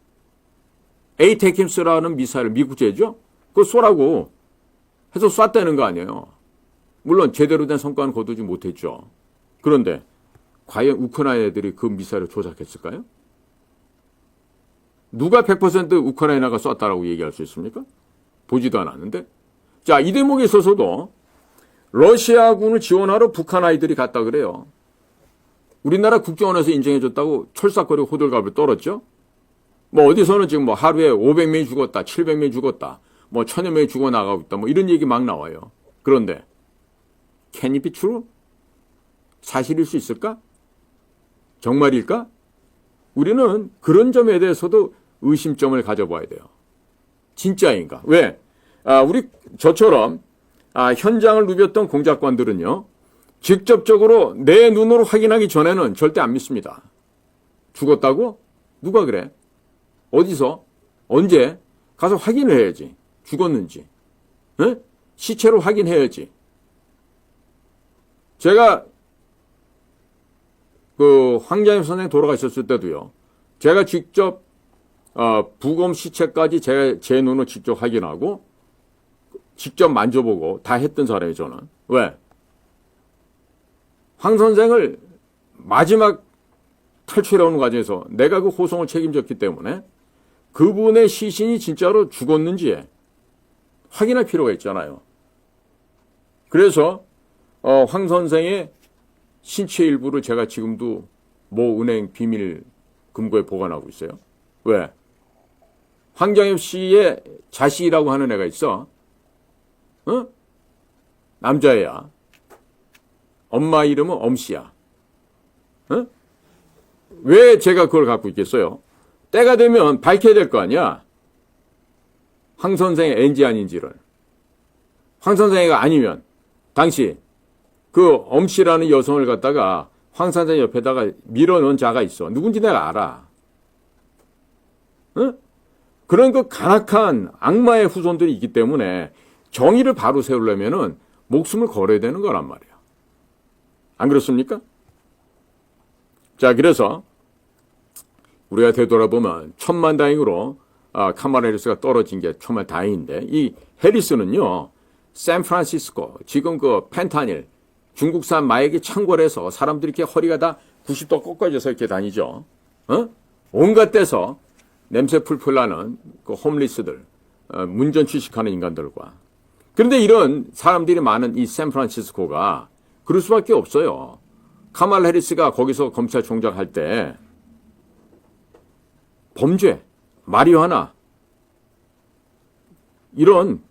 에이테킴스라는 미사일, 미국제죠? 그거 쏘라고 해서 쐈다는 거 아니에요. 물론 제대로 된 성과는 거두지 못했죠. 그런데 과연 우크라이나 애들이 그 미사일을 조작했을까요? 누가 100% 우크라이나가 쐈다라고 얘기할 수 있습니까? 보지도 않았는데. 자, 이 대목에 있어서도 러시아군을 지원하러 북한 아이들이 갔다 그래요. 우리나라 국정원에서 인정해줬다고 철삭거리고 호들갑을 떨었죠. 뭐 어디서는 지금 뭐 하루에 500명이 죽었다, 700명이 죽었다, 뭐 1000여 명이 죽어나가고 있다, 뭐 이런 얘기 막 나와요. 그런데 can it be true? 사실일 수 있을까? 정말일까? 우리는 그런 점에 대해서도 의심점을 가져봐야 돼요. 진짜인가? 왜? 우리 저처럼 현장을 누볐던 공작관들은요, 직접적으로 내 눈으로 확인하기 전에는 절대 안 믿습니다. 죽었다고? 누가 그래? 어디서? 언제? 가서 확인을 해야지. 죽었는지. 에? 시체로 확인해야지. 제가 그 황자임 선생 돌아가셨을 때도요, 제가 직접 부검 시체까지 제 눈으로 직접 확인하고 직접 만져보고 다 했던 사람이에요, 저는. 왜? 황 선생을 마지막 탈출해오는 과정에서 내가 그 호송을 책임졌기 때문에 그분의 시신이 진짜로 죽었는지 확인할 필요가 있잖아요. 그래서 황 선생의 신체 일부를 제가 지금도 모 은행 비밀 금고에 보관하고 있어요. 왜? 황장엽 씨의 자식이라고 하는 애가 있어. 어? 남자애야. 엄마 이름은 엄씨야. 어? 왜 제가 그걸 갖고 있겠어요? 때가 되면 밝혀야 될 거 아니야? 황 선생의 애인지 아닌지를. 황 선생이가 아니면 당시 그 엄씨라는 여성을 갖다가 황 선생 옆에다가 밀어넣은 자가 있어. 누군지 내가 알아. 어? 그런 그 간악한 악마의 후손들이 있기 때문에 정의를 바로 세우려면은 목숨을 걸어야 되는 거란 말이야. 안 그렇습니까? 자, 그래서 우리가 되돌아보면 천만다행으로 카말라 해리스가 떨어진 게 정말 다행인데, 이 해리스는요, 샌프란시스코 지금 그 펜타닐 중국산 마약이 창궐해서 사람들이 이렇게 허리가 다 90도 꺾어져서 이렇게 다니죠. 어? 온갖 데서 냄새 풀풀 나는 그 홈리스들, 문전 취식하는 인간들과. 그런데 이런 사람들이 많은 이 샌프란시스코가 그럴 수밖에 없어요. 카말라 해리스가 거기서 검찰총장 할 때 범죄, 마리화나 이런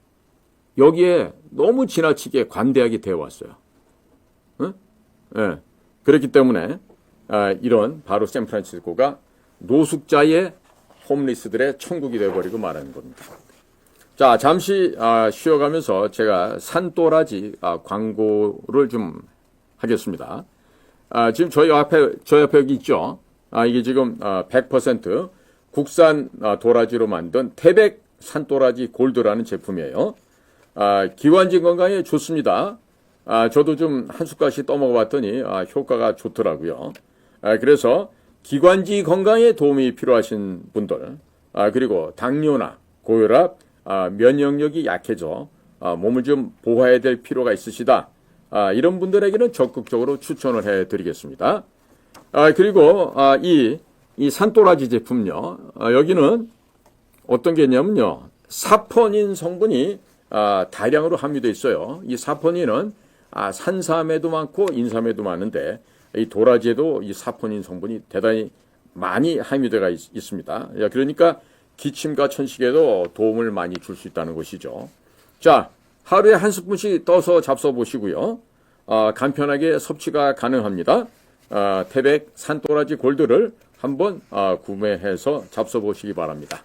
여기에 너무 지나치게 관대하게 되어왔어요. 응? 네. 그렇기 때문에 이런 바로 샌프란시스코가 노숙자의 홈리스들의 천국이 되어버리고 말하는 겁니다. 자, 잠시 쉬어가면서 제가 산또라지 광고를 좀 하겠습니다. 지금 저 옆에 여기 있죠. 이게 지금 100% 국산 도라지로 만든 태백 산또라지 골드라는 제품이에요. 기관지 건강에 좋습니다. 저도 좀 한 숟갈씩 떠먹어봤더니 효과가 좋더라고요. 그래서 기관지 건강에 도움이 필요하신 분들, 그리고 당뇨나 고혈압, 면역력이 약해져 몸을 좀 보호해야 될 필요가 있으시다. 이런 분들에게는 적극적으로 추천을 해드리겠습니다. 그리고 이 산또라지 제품요, 여기는 어떤 게 있냐면요, 사포닌 성분이 다량으로 함유되어 있어요. 이 사포닌은 산삼에도 많고 인삼에도 많은데 이 도라지에도 이 사포닌 성분이 대단히 많이 함유되어 있습니다. 그러니까 기침과 천식에도 도움을 많이 줄 수 있다는 것이죠. 자, 하루에 한 스푼씩 떠서 잡숴 보시고요. 간편하게 섭취가 가능합니다. 태백 산또라지 골드를 한번 구매해서 잡숴 보시기 바랍니다.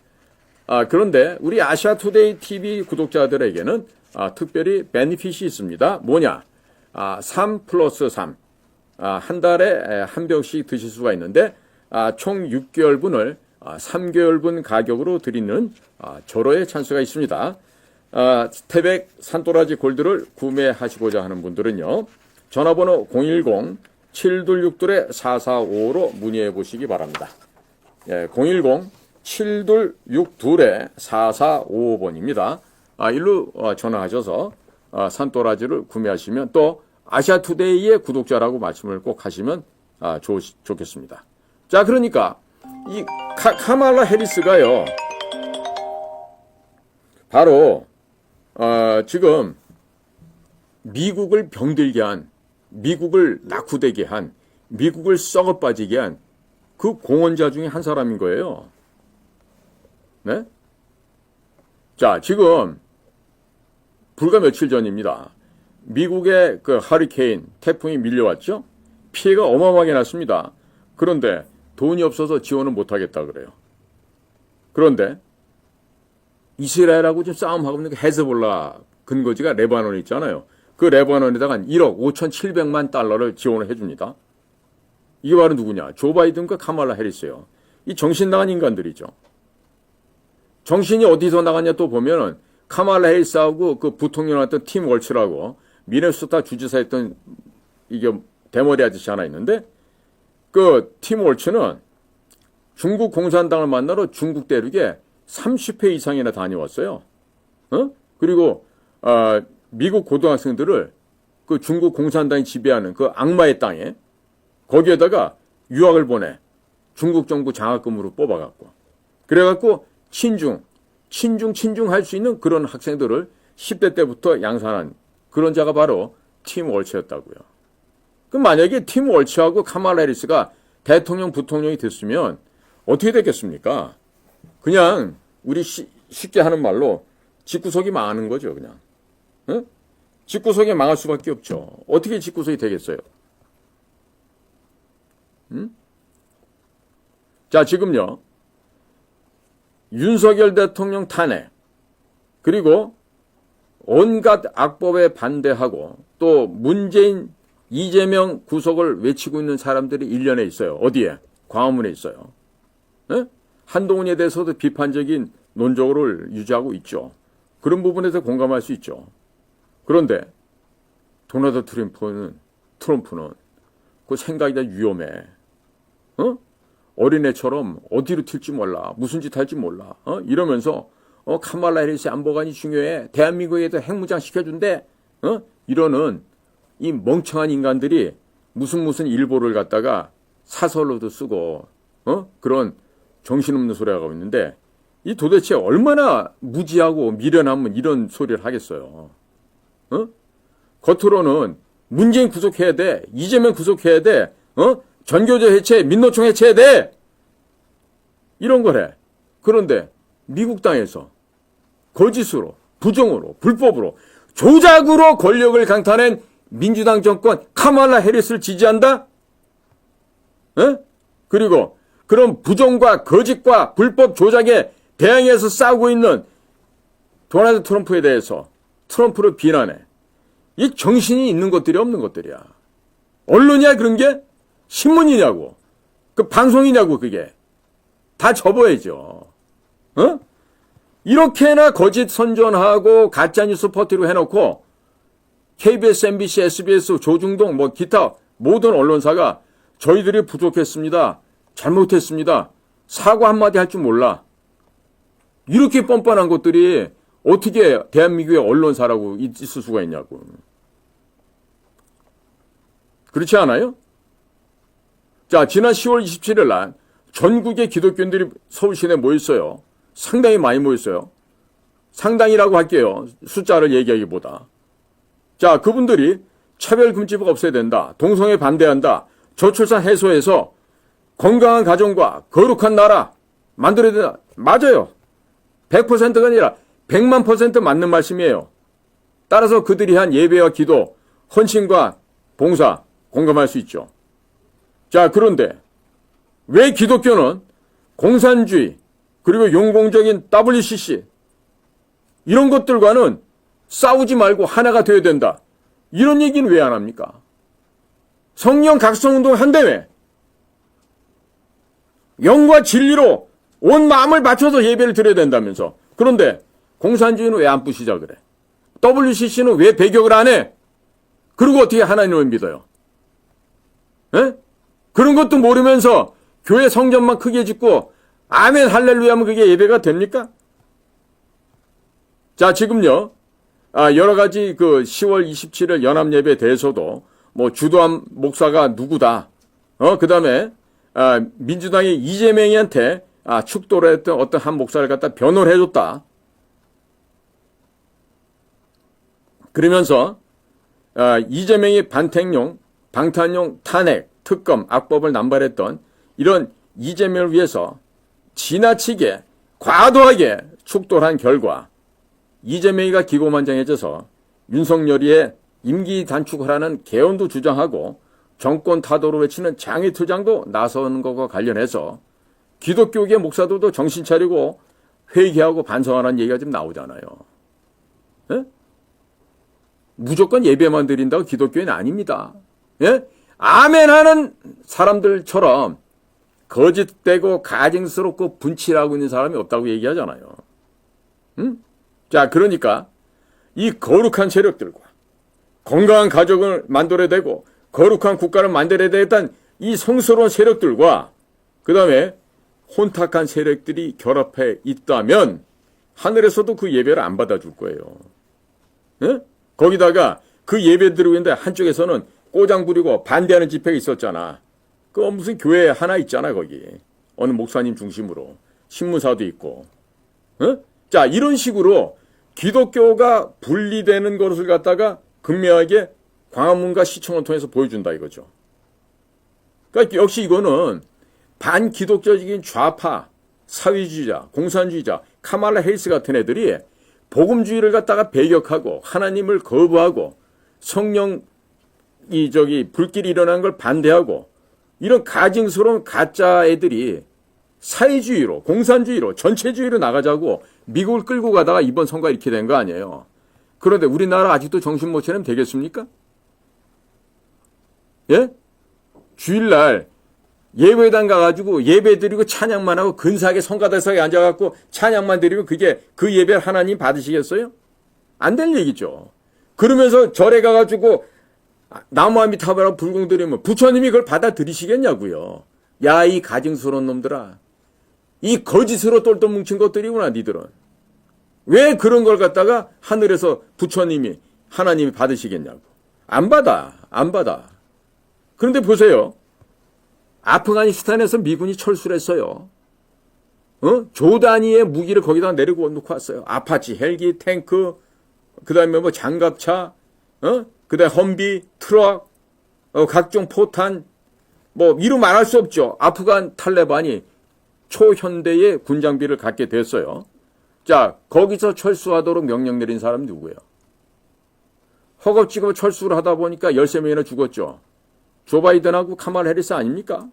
그런데 우리 아시아투데이 TV 구독자들에게는 특별히 베니핏이 있습니다. 뭐냐? 3+3. 한 달에 한 병씩 드실 수가 있는데 총 6개월분을 3개월분 가격으로 드리는 절호의 찬스가 있습니다. 태백 산도라지 골드를 구매하시고자 하는 분들은요. 전화번호 010-726-4455로 문의해 보시기 바랍니다. 010-726-4455번입니다. 일로 전화하셔서 산도라지를 구매하시면 또 아시아투데이의 구독자라고 말씀을 꼭 하시면 좋겠습니다. 자, 그러니까 이 카말라 해리스가요. 바로 지금 미국을 병들게 한, 미국을 낙후되게 한, 미국을 썩어 빠지게 한 그 공헌자 중에 한 사람인 거예요. 네? 자, 지금 불과 며칠 전입니다. 미국의 그 허리케인, 태풍이 밀려왔죠? 피해가 어마어마하게 났습니다. 그런데 돈이 없어서 지원을 못하겠다 그래요. 그런데 이스라엘하고 지금 싸움하고 있는 그 헤즈볼라 근거지가 레바논에 있잖아요. 그 레바논에다가 1억 5,700만 달러를 지원을 해줍니다. 이게 바로 누구냐? 조 바이든과 카말라 해리스예요. 이 정신 나간 인간들이죠. 정신이 어디서 나갔냐 또 보면은 카말라 해리스하고 그 부통령이었던 팀 월츠라고 미네소타 주지사 했던 이게 대머리 아저씨 하나 있는데 그 팀 월츠는 중국 공산당을 만나러 중국 대륙에 30회 이상이나 다녀왔어요. 그리고 미국 고등학생들을 그 중국 공산당이 지배하는 그 악마의 땅에 거기에다가 유학을 보내 중국 정부 장학금으로 뽑아갖고 그래갖고 친중 할 수 있는 그런 학생들을 10대 때부터 양산한 그런 자가 바로 팀 월츠였다고요. 그럼 만약에 팀 월츠하고 카말라 해리스가 대통령, 부통령이 됐으면 어떻게 됐겠습니까? 그냥 우리 쉽게 하는 말로 집구석이 망하는 거죠, 그냥. 집구석이 망할 수밖에 없죠. 어떻게 집구석이 되겠어요? 자, 지금요. 윤석열 대통령 탄핵, 그리고 온갖 악법에 반대하고 또 문재인, 이재명 구속을 외치고 있는 사람들이 일련에 있어요. 어디에? 광화문에 있어요. 한동훈에 대해서도 비판적인 논조를 유지하고 있죠. 그런 부분에서 공감할 수 있죠. 그런데 도널드 트럼프는 그 생각이 다 위험해. 어린애처럼 어디로 튈지 몰라. 무슨 짓 할지 몰라. 이러면서 카말라 해리스 안보관이 중요해. 대한민국에도 핵무장 시켜준대. 이러는 이 멍청한 인간들이 무슨 일보를 갖다가 사설로도 쓰고 그런 정신없는 소리 하고 있는데 이 도대체 얼마나 무지하고 미련하면 이런 소리를 하겠어요. 겉으로는 문재인 구속해야 돼. 이재명 구속해야 돼. 전교조 해체, 민노총 해체해야 돼. 이런 거래. 그런데 미국 땅에서 거짓으로, 부정으로, 불법으로, 조작으로 권력을 강타낸 민주당 정권 카말라 해리스를 지지한다? 그리고 그런 부정과 거짓과 불법 조작에 대항해서 싸우고 있는 도널드 트럼프에 대해서 트럼프를 비난해. 이 정신이 있는 것들이 없는 것들이야. 언론이야 그런 게? 신문이냐고. 그 방송이냐고 그게. 다 접어야죠. 이렇게나 거짓 선전하고 가짜뉴스 퍼뜨리고 해놓고 KBS, MBC, SBS, 조중동 뭐 기타 모든 언론사가 저희들이 부족했습니다. 잘못했습니다. 사과 한마디 할 줄 몰라. 이렇게 뻔뻔한 것들이 어떻게 대한민국의 언론사라고 있을 수가 있냐고. 그렇지 않아요? 자, 지난 10월 27일 날 전국의 기독교인들이 서울시내에 모였어요. 상당히 많이 모였어요. 상당히라고 할게요. 숫자를 얘기하기보다. 자, 그분들이 차별금지법 없애야 된다. 동성애 반대한다. 저출산 해소해서 건강한 가정과 거룩한 나라 만들어야 된다. 맞아요. 100%가 아니라 100만 % 맞는 말씀이에요. 따라서 그들이 한 예배와 기도, 헌신과 봉사 공감할 수 있죠. 자, 그런데 왜 기독교는 공산주의 그리고 용공적인 WCC 이런 것들과는 싸우지 말고 하나가 되어야 된다. 이런 얘기는 왜 안 합니까? 성령 각성운동 한다며. 영과 진리로 온 마음을 맞춰서 예배를 드려야 된다면서. 그런데 공산주의는 왜 안 부시자 그래? WCC는 왜 배격을 안 해? 그리고 어떻게 하나님을 믿어요? 에? 그런 것도 모르면서 교회 성전만 크게 짓고 아멘 할렐루야 하면 그게 예배가 됩니까? 자, 지금요. 여러 가지 10월 27일 연합예배에 대해서도 뭐 주도한 목사가 누구다. 그다음에 민주당이 이재명이한테 축도를 했던 어떤 한 목사를 갖다 변호를 해줬다. 그러면서 이재명이 방탄용 탄핵, 특검, 악법을 남발했던 이런 이재명을 위해서 지나치게 과도하게 축도를 한 결과 이재명이가 기고만장해져서 윤석열이의 임기 단축하라는 개헌도 주장하고 정권 타도로 외치는 장애투쟁도 나서는 것과 관련해서 기독교계 목사들도 정신 차리고 회개하고 반성하라는 얘기가 지금 나오잖아요. 예? 무조건 예배만 드린다고 기독교인은 아닙니다. 예? 아멘 하는 사람들처럼 거짓되고 가증스럽고 분칠하고 있는 사람이 없다고 얘기하잖아요. 응? 자, 그러니까 이 거룩한 세력들과 건강한 가족을 만들어야 되고 거룩한 국가를 만들어야 되겠다는 이 성스러운 세력들과 그 다음에 혼탁한 세력들이 결합해 있다면 하늘에서도 그 예배를 안 받아줄 거예요. 예? 거기다가 그 예배 드리고 있는데 한쪽에서는 꼬장 부리고 반대하는 집회가 있었잖아. 그 무슨 교회 하나 있잖아 거기. 어느 목사님 중심으로. 신무사도 있고. 자, 이런 식으로 기독교가 분리되는 것을 갖다가 극명하게 광화문과 시청을 통해서 보여준다 이거죠. 그러니까 역시 이거는 반기독교적인 좌파, 사회주의자, 공산주의자, 카말라 해리스 같은 애들이 복음주의를 갖다가 배격하고 하나님을 거부하고 성령 불길이 일어나는 걸 반대하고 이런 가증스러운 가짜 애들이 사회주의로, 공산주의로, 전체주의로 나가자고 미국을 끌고 가다가 이번 선거가 이렇게 된 거 아니에요. 그런데 우리나라 아직도 정신 못 차리면 되겠습니까? 예? 주일날 예배당 가가지고 예배 드리고 찬양만 하고 근사하게 성가대석에 앉아갖고 찬양만 드리고 그게 그 예배를 하나님 받으시겠어요? 안 될 얘기죠. 그러면서 절에 가가지고 나무 아미 타바라고 불공 드리면 부처님이 그걸 받아들이시겠냐고요. 야, 이 가증스러운 놈들아. 이 거짓으로 똘똘 뭉친 것들이구나 니들은. 왜 그런 걸 갖다가 하늘에서 부처님이 하나님이 받으시겠냐고. 안 받아. 그런데 보세요. 아프가니스탄에서 미군이 철수를 했어요. 조 단위의 무기를 거기다 내리고 놓고 왔어요. 아파치, 헬기, 탱크, 그 다음에 뭐 장갑차, 그 다음에 험비, 트럭, 각종 포탄, 뭐 이루 말할 수 없죠. 아프간 탈레반이 초현대의 군장비를 갖게 됐어요. 자, 거기서 철수하도록 명령 내린 사람이 누구예요? 허겁지겁 철수를 하다 보니까 13명이나 죽었죠. 조 바이든하고 카말라 해리스 아닙니까?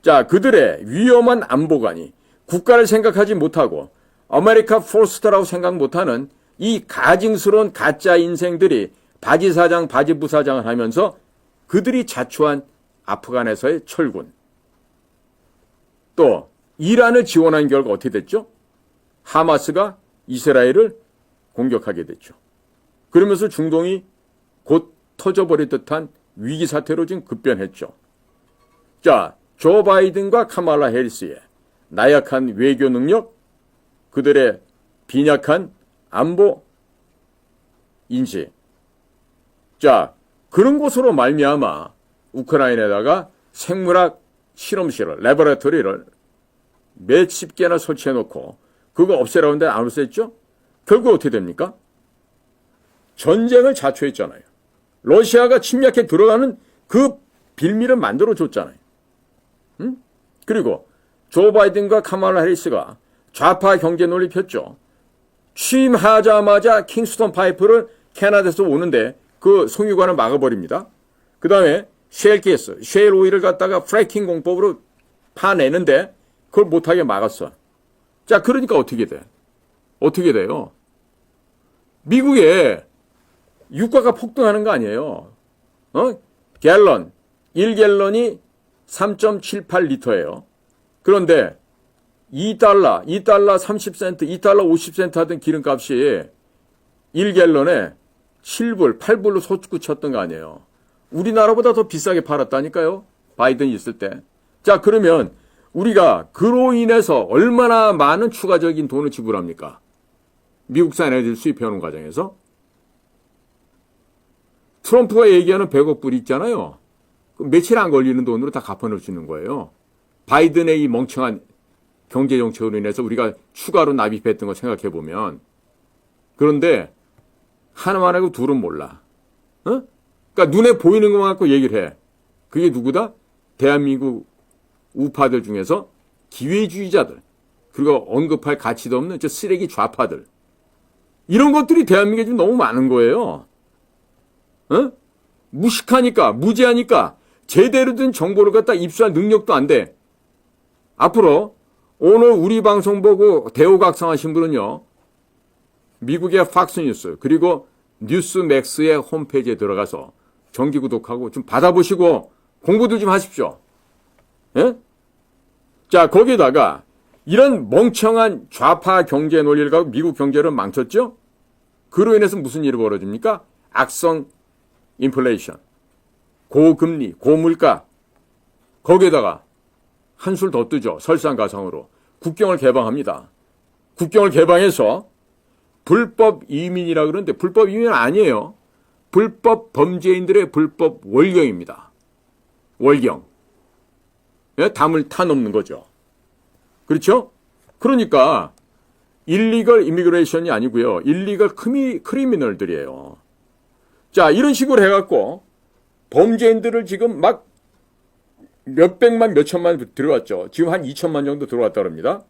자, 그들의 위험한 안보관이 국가를 생각하지 못하고 아메리카 포스트라고 생각 못하는 이 가증스러운 가짜 인생들이 바지사장, 바지부사장을 하면서 그들이 자초한 아프간에서의 철군. 또 이란을 지원한 결과 어떻게 됐죠? 하마스가 이스라엘을 공격하게 됐죠. 그러면서 중동이 곧 터져버릴 듯한 위기 사태로 지금 급변했죠. 자, 조 바이든과 카말라 해리스의 나약한 외교 능력, 그들의 빈약한 안보 인식. 자, 그런 곳으로 말미암아 우크라이나에다가 생물학 실험실을, 레버레토리를 몇십 개나 설치해놓고 그거 없애라고 하는데 안 없앴죠? 결국 어떻게 됩니까? 전쟁을 자초했잖아요. 러시아가 침략해 들어가는 그 빌미를 만들어줬잖아요. 그리고 조 바이든과 카말라 해리스가 좌파 경제 논리 폈죠. 취임하자마자 킹스턴 파이프를 캐나다에서 오는데 그 송유관을 막아버립니다. 그 다음에 셰일가스, 셰일 오일을 갖다가 프래킹 공법으로 파내는데 그걸 못하게 막았어. 자, 그러니까 어떻게 돼? 어떻게 돼요? 미국에 유가가 폭등하는 거 아니에요? 갤런, 1갤런이 3.78리터예요. 그런데 2달러 30센트, 2달러 50센트 하던 기름값이 1갤런에 7불, 8불로 솟구쳤던 거 아니에요. 우리나라보다 더 비싸게 팔았다니까요. 바이든 있을 때. 자, 그러면 우리가 그로 인해서 얼마나 많은 추가적인 돈을 지불합니까? 미국산 에너지를 수입해오는 과정에서. 트럼프가 얘기하는 100억 불 있잖아요. 며칠 안 걸리는 돈으로 다 갚아놓을 수 있는 거예요. 바이든의 이 멍청한 경제정책으로 인해서 우리가 추가로 납입했던 거 생각해보면. 그런데 하나만 하고 둘은 몰라. 어? 그러니까 눈에 보이는 것만 갖고 얘기를 해. 그게 누구다? 대한민국 우파들 중에서 기회주의자들, 그리고 언급할 가치도 없는 저 쓰레기 좌파들. 이런 것들이 대한민국에 좀 너무 많은 거예요. 어? 무식하니까, 무지하니까 제대로 된 정보를 갖다 입수할 능력도 안 돼. 앞으로 오늘 우리 방송 보고 대호각성하신 분은요, 미국의 팍스뉴스 그리고 뉴스맥스의 홈페이지에 들어가서 정기 구독하고 좀 받아보시고 공부도 좀 하십시오. 예? 자, 거기다가 이런 멍청한 좌파 경제 논리를 가지고 미국 경제를 망쳤죠? 그로 인해서 무슨 일이 벌어집니까? 악성 인플레이션, 고금리, 고물가. 거기에다가 한술 더 뜨죠. 설상가상으로. 국경을 개방합니다. 국경을 개방해서 불법 이민이라 그러는데 불법 이민은 아니에요. 불법 범죄인들의 불법 월경입니다. 월경. 예? 담을 타넘는 거죠. 그렇죠? 그러니까 일리걸 이미그레이션이 아니고요. 일리걸 크리미널들이에요. 자, 이런 식으로 해갖고 범죄인들을 지금 막 몇백만, 몇천만 들어왔죠. 지금 한 2천만 정도 들어왔다고 합니다.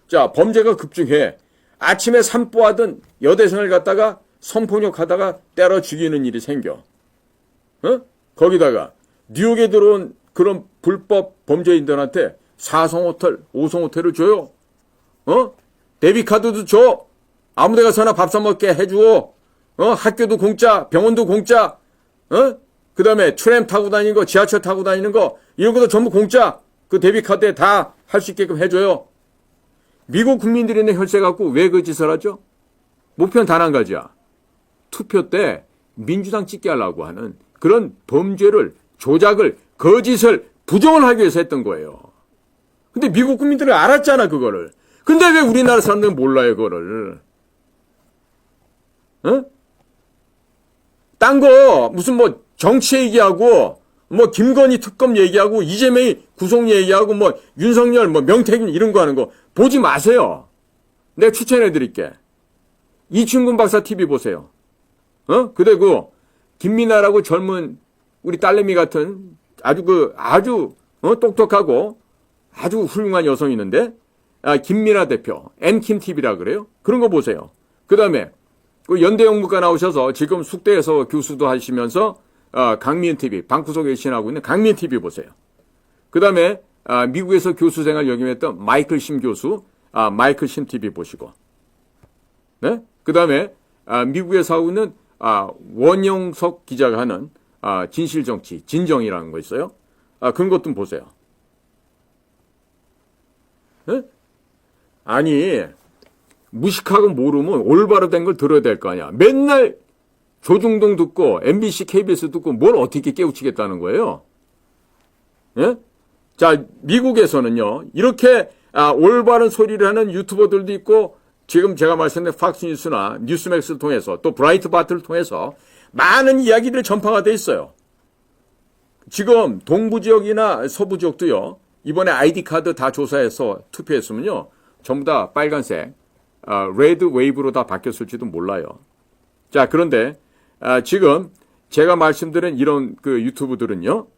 자, 범죄가 급증해. 아침에 산보하던 여대생을 갖다가 성폭력하다가 때려 죽이는 일이 생겨. 어? 거기다가 뉴욕에 들어온 그런 불법 범죄인들한테 4성 호텔, 5성 호텔을 줘요. 어? 데비카드도 줘. 아무 데 가서나 밥 사 먹게 해주고, 학교도 공짜, 병원도 공짜, 그 다음에 트램 타고 다니는 거, 지하철 타고 다니는 거, 이런 것도 전부 공짜. 그 데비카드에 다 할 수 있게끔 해줘요. 미국 국민들이 있는 혈세 갖고 왜 그 짓을 하죠? 목표는 단 한 가지야. 투표 때 민주당 찍게 하려고 하는 그런 범죄를, 조작을, 거짓을 부정을 하기 위해서 했던 거예요. 근데 미국 국민들은 알았잖아, 그거를. 근데 왜 우리나라 사람들은 몰라요, 그거를. 어? 딴 거, 무슨 뭐 정치 얘기하고, 뭐 김건희 특검 얘기하고, 이재명이 구속 얘기하고, 뭐 윤석열, 뭐 명태균 이런 거 하는 거 보지 마세요. 내가 추천해 드릴게. 이춘근 박사 TV 보세요. 그리고 김민아라고 젊은 우리 딸내미 같은 아주 똑똑하고 아주 훌륭한 여성이 있는데, 김민아 대표, MKTV라 그래요? 그런 거 보세요. 그 다음에, 그 연대영문과 나오셔서 지금 숙대에서 교수도 하시면서, 강민TV, 방구석에 신하고 있는 강민TV 보세요. 그 다음에, 미국에서 교수 생활 역임했던 마이클 심 교수, 마이클 심 TV 보시고, 네? 그 다음에, 미국에서 하고 있는, 원영석 기자가 하는, 진실정치, 진정이라는 거 있어요. 그런 것 좀 보세요. 네? 아니, 무식하고 모르면 올바로 된 걸 들어야 될 거 아니야. 맨날 조중동 듣고 MBC, KBS 듣고 뭘 어떻게 깨우치겠다는 거예요. 예? 자, 미국에서는요. 이렇게 올바른 소리를 하는 유튜버들도 있고 지금 제가 말씀드린 팍스뉴스나 뉴스맥스를 통해서 또 브라이트바트를 통해서 많은 이야기들이 전파가 돼 있어요. 지금 동부지역이나 서부지역도요. 이번에 아이디카드 다 조사해서 투표했으면요. 전부 다 빨간색, 레드 웨이브로 다 바뀌었을지도 몰라요. 자, 그런데 지금 제가 말씀드린 이런 그 유튜브들은요.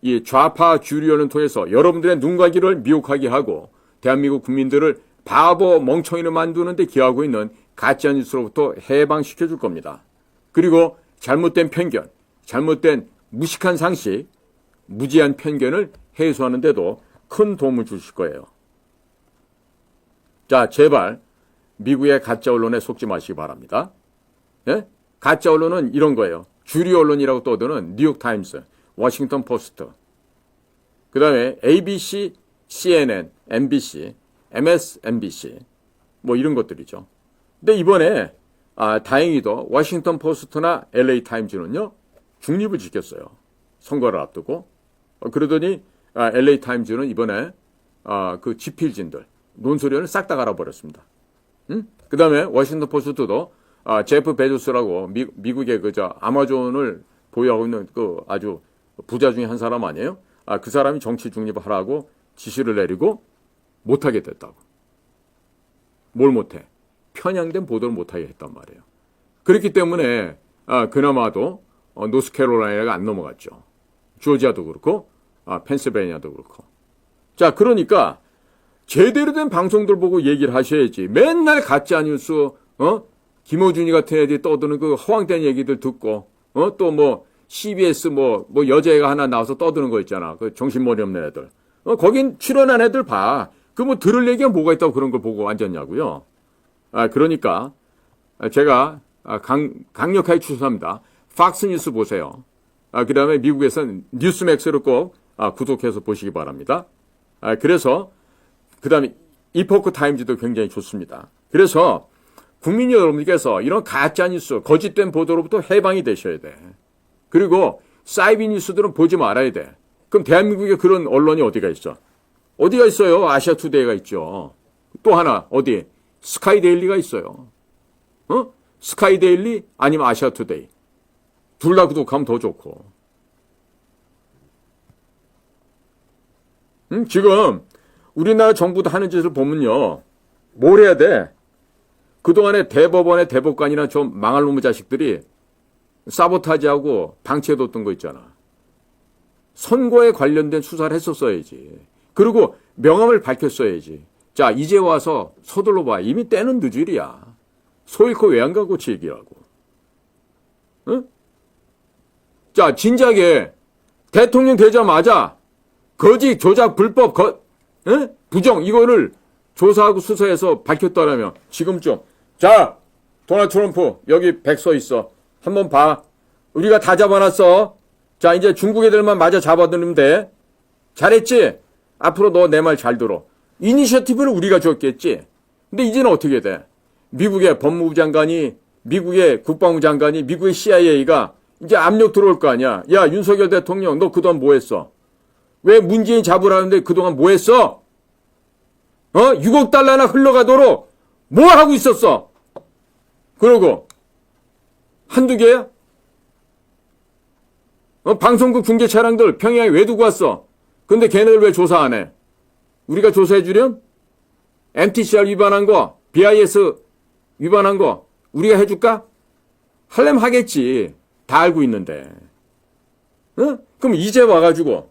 이 좌파 주류연을 통해서 여러분들의 눈과 귀를 미혹하게 하고 대한민국 국민들을 바보 멍청이를 만드는 데 기여하고 있는 가짜뉴스로부터 해방시켜 줄 겁니다. 그리고 잘못된 편견, 잘못된 무식한 상식, 무지한 편견을 해소하는 데도 큰 도움을 주실 거예요. 자, 제발 미국의 가짜 언론에 속지 마시기 바랍니다. 예? 가짜 언론은 이런 거예요. 주류 언론이라고 떠드는 뉴욕타임스, 워싱턴 포스트, 그 다음에 ABC, CNN, MBC, MSNBC 뭐 이런 것들이죠. 근데 이번에 다행히도 워싱턴 포스트나 LA 타임즈는요 중립을 지켰어요. 선거를 앞두고. 그러더니 LA 타임즈는 이번에 그 지필진들 논소리를 싹 다 갈아버렸습니다. 그 다음에 워싱턴 포스트도 제프 베조스라고 미국의 아마존을 보유하고 있는 그 아주 부자 중에 한 사람 아니에요? 그 사람이 정치 중립을 하라고 지시를 내리고 못하게 됐다고. 뭘 못해? 편향된 보도를 못하게 했단 말이에요. 그렇기 때문에 그나마도 노스캐롤라이나가 안 넘어갔죠. 조지아도 그렇고 펜실베니아도 그렇고. 자, 그러니까 제대로 된 방송들 보고 얘기를 하셔야지. 맨날 가짜뉴스, 김어준이 같은 애들이 떠드는 그 허황된 얘기들 듣고, 또 뭐, CBS 뭐 여자애가 하나 나와서 떠드는 거 있잖아. 그 정신머리 없는 애들. 거긴 출연한 애들 봐. 그 뭐 들을 얘기가 뭐가 있다고 그런 걸 보고 앉았냐고요. 그러니까, 제가 강력하게 추천합니다. 팍스뉴스 보세요. 그 다음에 미국에서는 뉴스맥스를 꼭 구독해서 보시기 바랍니다. 그래서, 그 다음에 이포크 타임즈도 굉장히 좋습니다. 그래서 국민 여러분께서 이런 가짜뉴스, 거짓된 보도로부터 해방이 되셔야 돼. 그리고 사이비 뉴스들은 보지 말아야 돼. 그럼 대한민국에 그런 언론이 어디가 있어? 어디가 있어요? 아시아투데이가 있죠. 또 하나 어디? 스카이데일리가 있어요. 스카이데일리 아니면 아시아투데이. 둘 다 구독하면 더 좋고. 지금 우리나라 정부도 하는 짓을 보면요. 뭘 해야 돼? 그동안에 대법원의 대법관이나 좀 망할 놈의 자식들이 사보타지하고 방치해뒀던 거 있잖아. 선거에 관련된 수사를 했었어야지. 그리고 명함을 밝혔어야지. 자, 이제 와서 서둘러 봐. 이미 때는 늦으리야. 소 잃고 왜 안 가고 얘기라고. 응? 자, 진작에 대통령 되자마자 거짓, 조작, 불법, 부정 이거를 조사하고 수사해서 밝혔다라면 지금쯤 자, 도널드 트럼프 여기 100 써 있어. 한번 봐. 우리가 다 잡아놨어. 자, 이제 중국 애들만 마저 잡아들면 돼. 잘했지? 앞으로 너 내 말 잘 들어. 이니셔티브를 우리가 줬겠지. 근데 이제는 어떻게 돼? 미국의 법무부 장관이, 미국의 국방부 장관이, 미국의 CIA가 이제 압력 들어올 거 아니야. 야, 윤석열 대통령 너 그동안 뭐 했어? 왜 문재인 잡으라는데 그동안 뭐 했어? 6억 달러나 흘러가도록 뭐 하고 있었어? 그러고 한두 개야? 방송국 중계 차량들 평양에 왜 두고 왔어? 근데 걔네들 왜 조사 안 해? 우리가 조사해 주렴? MTCR 위반한 거, BIS 위반한 거 우리가 해줄까? 하려면 하겠지. 다 알고 있는데. 그럼 이제 와가지고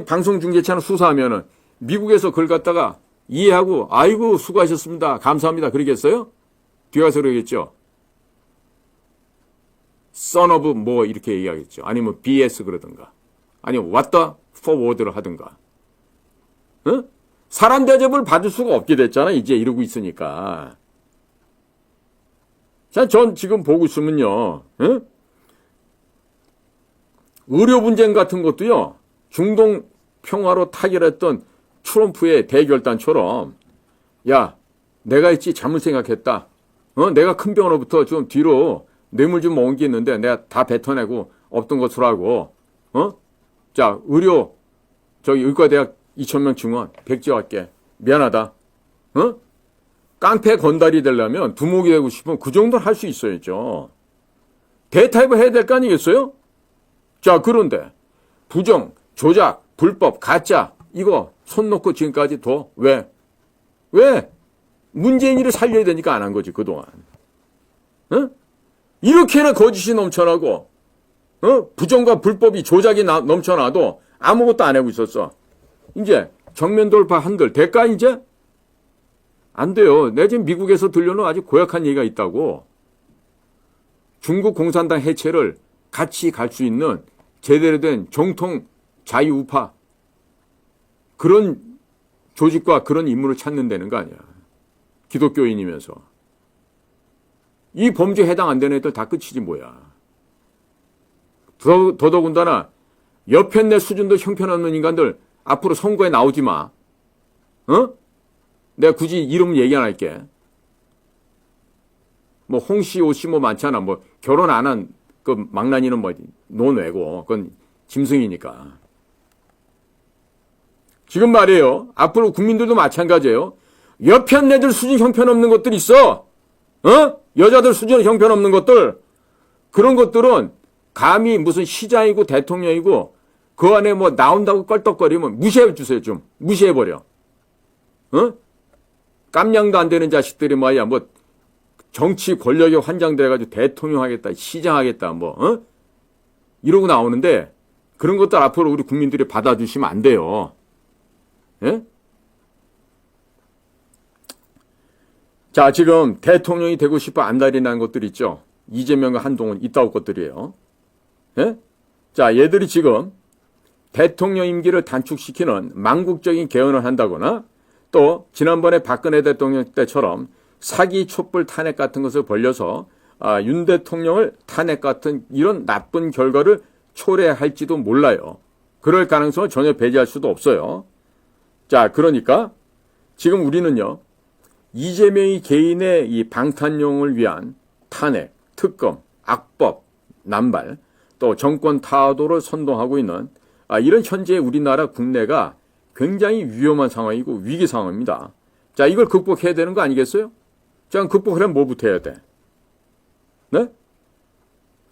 방송 중계 차량 수사하면은 미국에서 그걸 갖다가 이해하고 아이고 수고하셨습니다. 감사합니다. 그러겠어요? 뒤에 가서 그러겠죠. son of 뭐 이렇게 얘기하겠죠. 아니면 BS 그러든가. 아니면 what the forward를 하든가. 사람 대접을 받을 수가 없게 됐잖아. 이제 이러고 있으니까. 자, 전 지금 보고 있으면요. 의료 분쟁 같은 것도요. 중동 평화로 타결했던 트럼프의 대결단처럼 야, 내가 있지 잘못 생각했다. 내가 큰 병으로부터 좀 뒤로 뇌물 좀 옮기는데 내가 다 뱉어내고 없던 것으로 하고 자, 의과대학 2,000명 증원 백지할게. 미안하다. 깡패 건달이 되려면 두목이 되고 싶으면 그 정도는 할 수 있어야죠. 대타입을 해야 될 거 아니겠어요? 자, 그런데 부정, 조작, 불법, 가짜 이거 손 놓고 지금까지 둬. 왜? 문재인이를 살려야 되니까 안 한 거지 그동안. 이렇게나 거짓이 넘쳐나고 부정과 불법이 조작이 넘쳐나도 아무것도 안 하고 있었어. 이제 정면 돌파 한들 될까 이제? 안 돼요. 내가 지금 미국에서 들려놓은 아주 고약한 얘기가 있다고. 중국 공산당 해체를 같이 갈 수 있는 제대로 된 정통 자유우파 그런 조직과 그런 인물을 찾는다는 거 아니야. 기독교인이면서. 이 범죄에 해당 안 되는 애들 다 끝이지 뭐야. 더더군다나 여편내 수준도 형편없는 인간들 앞으로 선거에 나오지 마. 어? 내가 굳이 이름 얘기 안 할게. 뭐 홍씨, 오씨 뭐 많잖아. 뭐 결혼 안 한 그 망나니는 뭐 논외고 그건 짐승이니까. 지금 말이에요. 앞으로 국민들도 마찬가지예요. 여편네들 수준 형편없는 것들 있어. 어? 여자들 수준 형편없는 것들. 그런 것들은 감히 무슨 시장이고 대통령이고 그 안에 뭐 나온다고 껄떡거리면 무시해 주세요. 좀 무시해버려. 어? 깜냥도 안 되는 자식들이 뭐야 뭐 정치 권력에 환장돼가지고 대통령 하겠다, 시장 하겠다, 뭐, 어? 이러고 나오는데 그런 것들 앞으로 우리 국민들이 받아주시면 안 돼요. 예? 자, 지금 대통령이 되고 싶어 안달이 난 것들 있죠. 이재명과 한동훈 이따올 것들이에요. 예? 자, 얘들이 지금 대통령 임기를 단축시키는 망국적인 개헌을 한다거나 또 지난번에 박근혜 대통령 때처럼 사기 촛불 탄핵 같은 것을 벌려서 윤 대통령을 탄핵 같은 이런 나쁜 결과를 초래할지도 몰라요. 그럴 가능성을 전혀 배제할 수도 없어요. 자, 그러니까 지금 우리는요. 이재명이 개인의 이 방탄용을 위한 탄핵, 특검, 악법, 남발, 또 정권 타도를 선동하고 있는 이런 현재 우리나라 국내가 굉장히 위험한 상황이고 위기 상황입니다. 자, 이걸 극복해야 되는 거 아니겠어요? 자, 극복하려면 뭐부터 해야 돼? 네?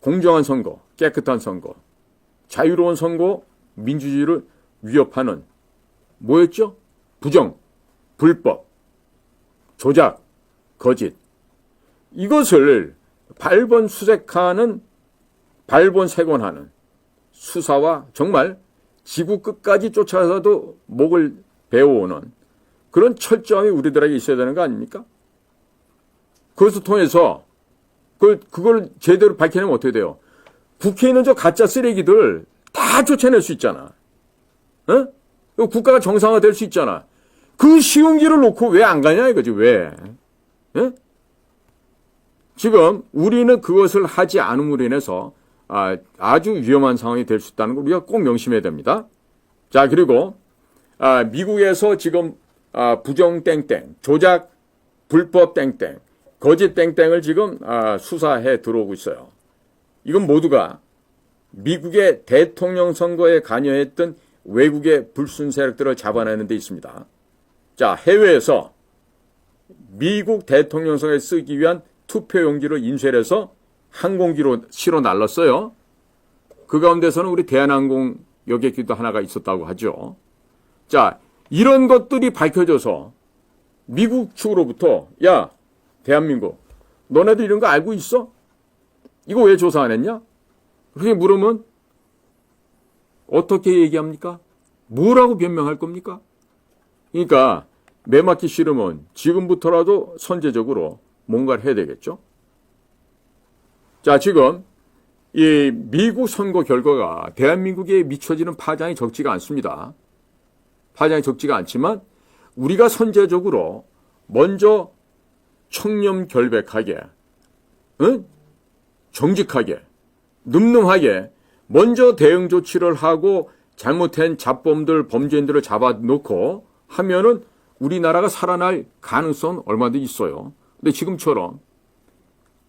공정한 선거, 깨끗한 선거, 자유로운 선거, 민주주의를 위협하는 뭐였죠? 부정, 불법, 조작, 거짓. 이것을 발본수색하는, 발본색원하는 수사와 정말 지구 끝까지 쫓아서도 목을 베어오는 그런 철저함이 우리들에게 있어야 되는 거 아닙니까? 그것을 통해서 그걸 제대로 밝혀내면 어떻게 돼요? 국회에 있는 저 가짜 쓰레기들 다 쫓아낼 수 있잖아. 어? 국가가 정상화될 수 있잖아. 그 쉬운 길을 놓고 왜 안 가냐 이거지. 왜? 예? 지금 우리는 그것을 하지 않음으로 인해서 아주 위험한 상황이 될 수 있다는 걸 우리가 꼭 명심해야 됩니다. 자, 그리고 미국에서 지금 부정 땡땡, 조작, 불법 땡땡, 거짓 땡땡을 지금 수사해 들어오고 있어요. 이건 모두가 미국의 대통령 선거에 관여했던 외국의 불순 세력들을 잡아내는 데 있습니다. 자, 해외에서 미국 대통령 선거에 쓰기 위한 투표용지를 인쇄해서 항공기로 실어 날랐어요. 그 가운데서는 우리 대한항공 여객기도 하나가 있었다고 하죠. 자, 이런 것들이 밝혀져서 미국 측으로부터 야, 대한민국, 너네들 이런 거 알고 있어? 이거 왜 조사 안 했냐? 그렇게 물으면 어떻게 얘기합니까? 뭐라고 변명할 겁니까? 그러니까 매 맞기 싫으면 지금부터라도 선제적으로 뭔가를 해야 되겠죠? 자, 지금 이 미국 선거 결과가 대한민국에 미쳐지는 파장이 적지가 않습니다. 파장이 적지가 않지만 우리가 선제적으로 먼저 청렴결백하게, 응? 정직하게, 늠름하게 먼저 대응 조치를 하고 잘못한 잡범들, 범죄인들을 잡아놓고 하면은 우리나라가 살아날 가능성은 얼마든지 있어요. 근데 지금처럼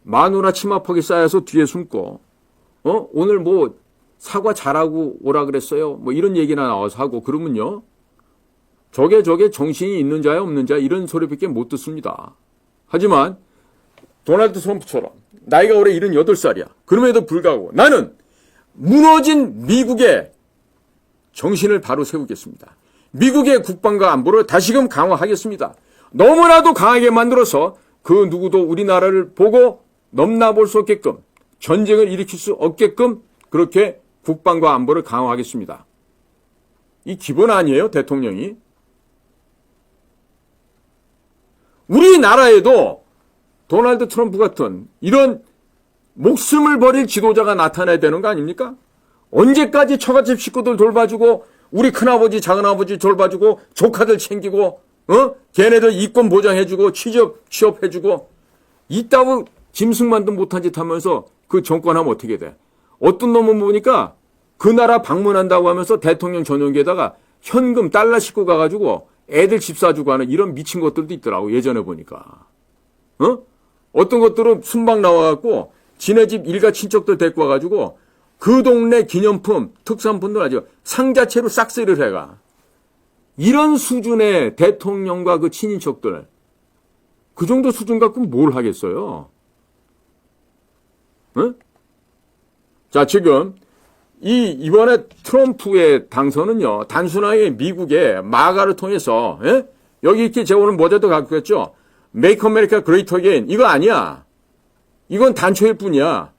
마누라 치마폭이 쌓여서 뒤에 숨고, 오늘 뭐 사과 잘하고 오라 그랬어요. 뭐 이런 얘기나 나와서 하고 그러면요. 저게 정신이 있는 자야 없는 자야 이런 소리밖에 못 듣습니다. 하지만 도널드 트럼프처럼 나이가 올해 78살이야. 그럼에도 불구하고 나는 무너진 미국의 정신을 바로 세우겠습니다. 미국의 국방과 안보를 다시금 강화하겠습니다. 너무나도 강하게 만들어서 그 누구도 우리나라를 보고 넘나볼 수 없게끔 전쟁을 일으킬 수 없게끔 그렇게 국방과 안보를 강화하겠습니다. 이 기본 아니에요, 대통령이? 우리나라에도 도널드 트럼프 같은 이런 목숨을 버릴 지도자가 나타나야 되는 거 아닙니까? 언제까지 처갓집 식구들 돌봐주고 우리 큰아버지 작은아버지 돌봐주고 조카들 챙기고 걔네들 이권 보장해주고 취업해주고 이따위 짐승만도 못한 짓 하면서 그 정권하면 어떻게 돼? 어떤 놈은 보니까 그 나라 방문한다고 하면서 대통령 전용기에다가 현금 달러 싣고 가가지고 애들 집 사주고 하는 이런 미친 것들도 있더라고, 예전에 보니까. 어떤 것들은 순방 나와갖고 지네 집 일가 친척들 데리고 와가지고 그 동네 기념품, 특산품들 아주 상자채로 싹쓸이를 해가. 이런 수준의 대통령과 그 친인척들, 그 정도 수준 갖고 뭘 하겠어요? 자, 지금 이번에 트럼프의 당선은요, 단순하게 미국의 마가를 통해서, 여기 이렇게 제가 오늘 모자도 갖고 했죠? Make America Great Again. 이거 아니야. 이건 단초일 뿐이야.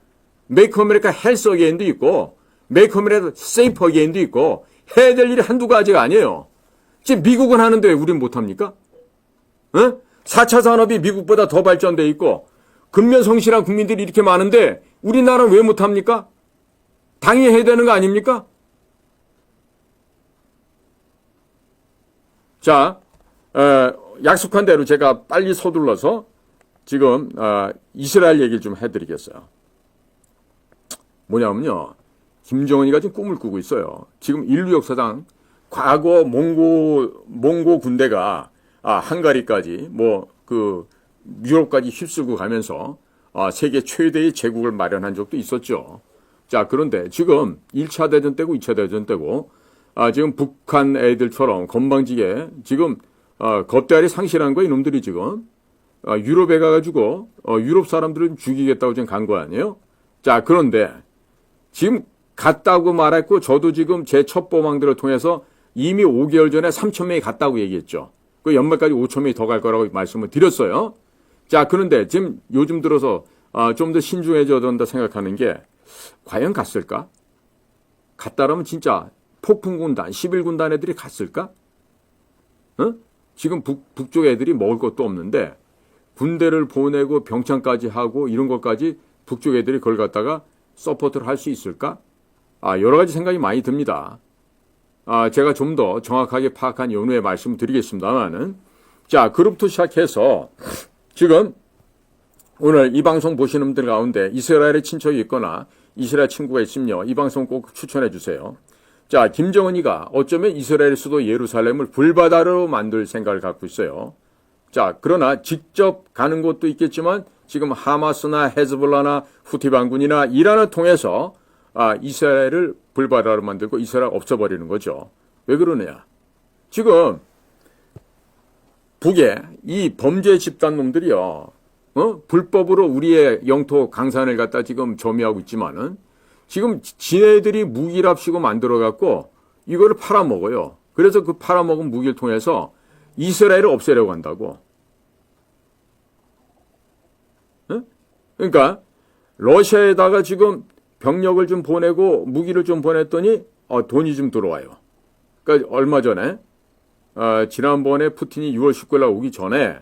Make America Health Again도 있고, Make America Safe Again도 있고, 해야 될 일이 한두 가지가 아니에요. 지금 미국은 하는데 왜 우린 못합니까? 4차 산업이 미국보다 더 발전돼 있고, 근면성실한 국민들이 이렇게 많은데, 우리나라는 왜 못합니까? 당연히 해야 되는 거 아닙니까? 자, 약속한 대로 제가 빨리 서둘러서 지금 이스라엘 얘기를 좀 해드리겠어요. 뭐냐면요, 김정은이가 지금 꿈을 꾸고 있어요. 지금 인류 역사상 과거 몽고 군대가 헝가리까지 유럽까지 휩쓸고 가면서 세계 최대의 제국을 마련한 적도 있었죠. 자, 그런데 지금 1차 대전 때고 2차 대전 때고 지금 북한 애들처럼 건방지게 지금 겁대가리 상실한 거 이놈들이 지금 유럽에 가가지고 유럽 사람들을 죽이겠다고 지금 간 거 아니에요? 자, 그런데 지금 갔다고 말했고 저도 지금 제 첩보망들을 통해서 이미 5개월 전에 3,000명이 갔다고 얘기했죠. 그 연말까지 5,000명이 더 갈 거라고 말씀을 드렸어요. 자, 그런데 지금 요즘 들어서 좀 더 신중해져야 된다 생각하는 게 과연 갔을까? 갔다라면 진짜 폭풍군단, 11군단 애들이 갔을까? 지금 북쪽 애들이 먹을 것도 없는데 군대를 보내고 병창까지 하고 이런 것까지 북쪽 애들이 그걸 갖다가 서포트를 할 수 있을까? 여러 가지 생각이 많이 듭니다. 제가 좀 더 정확하게 파악한 연후에 말씀을 드리겠습니다만은, 자, 그룹부터 시작해서 지금 오늘 이 방송 보시는 분들 가운데 이스라엘의 친척이 있거나 이스라엘 친구가 있으면요, 이 방송 꼭 추천해 주세요. 자, 김정은이가 어쩌면 이스라엘 수도 예루살렘을 불바다로 만들 생각을 갖고 있어요. 자, 그러나 직접 가는 곳도 있겠지만 지금 하마스나 헤즈볼라나 후티 반군이나 이란을 통해서 이스라엘을 불바다로 만들고 이스라엘 없애버리는 거죠. 왜 그러냐? 지금 북에 이 범죄 집단 놈들이요, 불법으로 우리의 영토 강산을 갖다 지금 점유하고 있지만은 지금 지네들이 무기랍시고 만들어갖고 이거를 팔아먹어요. 그래서 그 팔아먹은 무기를 통해서 이스라엘을 없애려고 한다고. 그러니까 러시아에다가 지금 병력을 좀 보내고 무기를 좀 보냈더니 돈이 좀 들어와요. 그러니까 얼마 전에 지난번에 푸틴이 6월 19일 날 오기 전에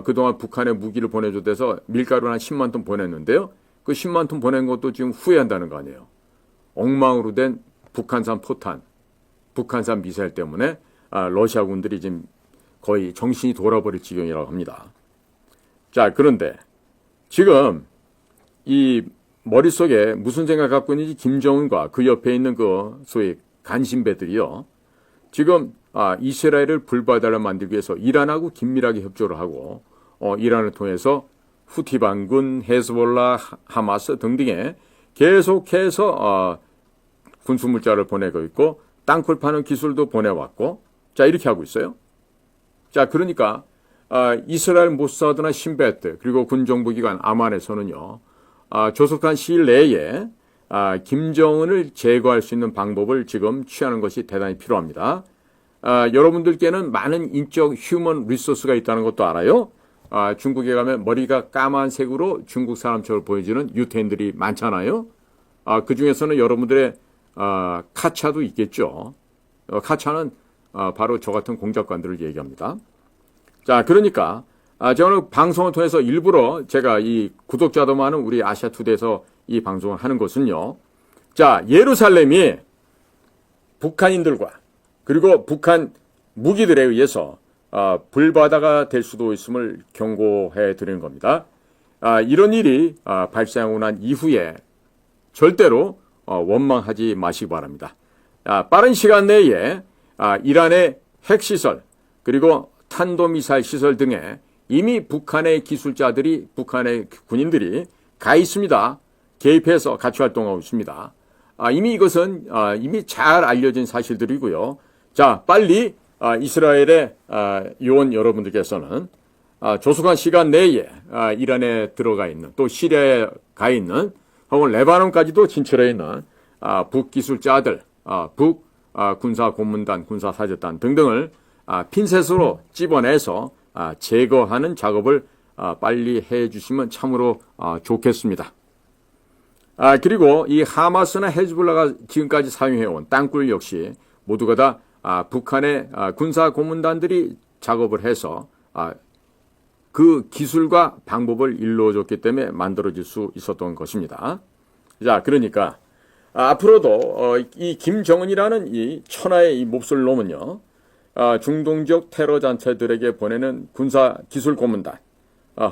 그동안 북한에 무기를 보내줘서 밀가루를 한 10만 톤 보냈는데요. 그 10만 톤 보낸 것도 지금 후회한다는 거 아니에요. 엉망으로 된 북한산 포탄, 북한산 미사일 때문에 러시아군들이 지금 거의 정신이 돌아버릴 지경이라고 합니다. 자, 그런데 지금 이 머릿속에 무슨 생각 갖고 있는지 김정은과 그 옆에 있는 그 소위 간신배들이요, 지금 이스라엘을 불바다로 만들기 위해서 이란하고 긴밀하게 협조를 하고 이란을 통해서 후티 반군, 헤즈볼라, 하마스 등등에 계속해서 군수물자를 보내고 있고 땅굴 파는 기술도 보내왔고, 자, 이렇게 하고 있어요. 자, 그러니까 이스라엘 모사드나 신베트 그리고 군정부기관 아만에서는요, 조속한 시일 내에 김정은을 제거할 수 있는 방법을 지금 취하는 것이 대단히 필요합니다. 여러분들께는 많은 인적 휴먼 리소스가 있다는 것도 알아요. 중국에 가면 머리가 까만색으로 중국 사람처럼 보여지는 유태인들이 많잖아요. 그 중에서는 여러분들의 카차도 있겠죠. 카차는 바로 저 같은 공작관들을 얘기합니다. 자, 그러니까 제가 오늘 방송을 통해서 일부러 제가 이 구독자도 많은 우리 아시아투데이에서 이 방송을 하는 것은요, 자, 예루살렘이 북한인들과 그리고 북한 무기들에 의해서 불바다가 될 수도 있음을 경고해 드리는 겁니다. 이런 일이 발생하고 난 이후에 절대로 원망하지 마시기 바랍니다. 빠른 시간 내에 이란의 핵시설 그리고 탄도미사일 시설 등에 이미 북한의 기술자들이 북한의 군인들이 가 있습니다. 개입해서 같이 활동하고 있습니다. 이미 이것은 이미 잘 알려진 사실들이고요. 자, 빨리 이스라엘의 요원 여러분들께서는 조속한 시간 내에 이란에 들어가 있는 또 시리아에 가 있는 혹은 레바논까지도 진출해 있는 북기술자들, 북 군사고문단, 군사사절단 등등을 핀셋으로 찝어내서 제거하는 작업을 빨리 해 주시면 참으로 좋겠습니다. 그리고 이 하마스나 헤즈볼라가 지금까지 사용해온 땅굴 역시 모두가 다 북한의 군사고문단들이 작업을 해서 그 기술과 방법을 일러줬기 때문에 만들어질 수 있었던 것입니다. 자, 그러니까 앞으로도 이 김정은이라는 이 천하의 이 몹쓸 놈은요, 중동 지역 테러 단체들에게 보내는 군사 기술 고문단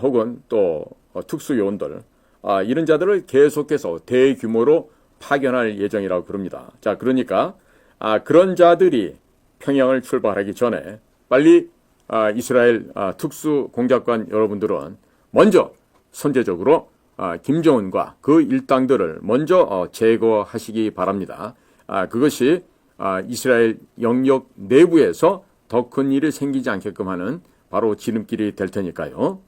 혹은 또 특수 요원들 이런 자들을 계속해서 대규모로 파견할 예정이라고 그럽니다. 자, 그러니까 그런 자들이 평양을 출발하기 전에 빨리 이스라엘 특수 공작관 여러분들은 먼저 선제적으로 김정은과 그 일당들을 먼저 제거하시기 바랍니다. 그것이 이스라엘 영역 내부에서 더 큰 일이 생기지 않게끔 하는 바로 지름길이 될 테니까요.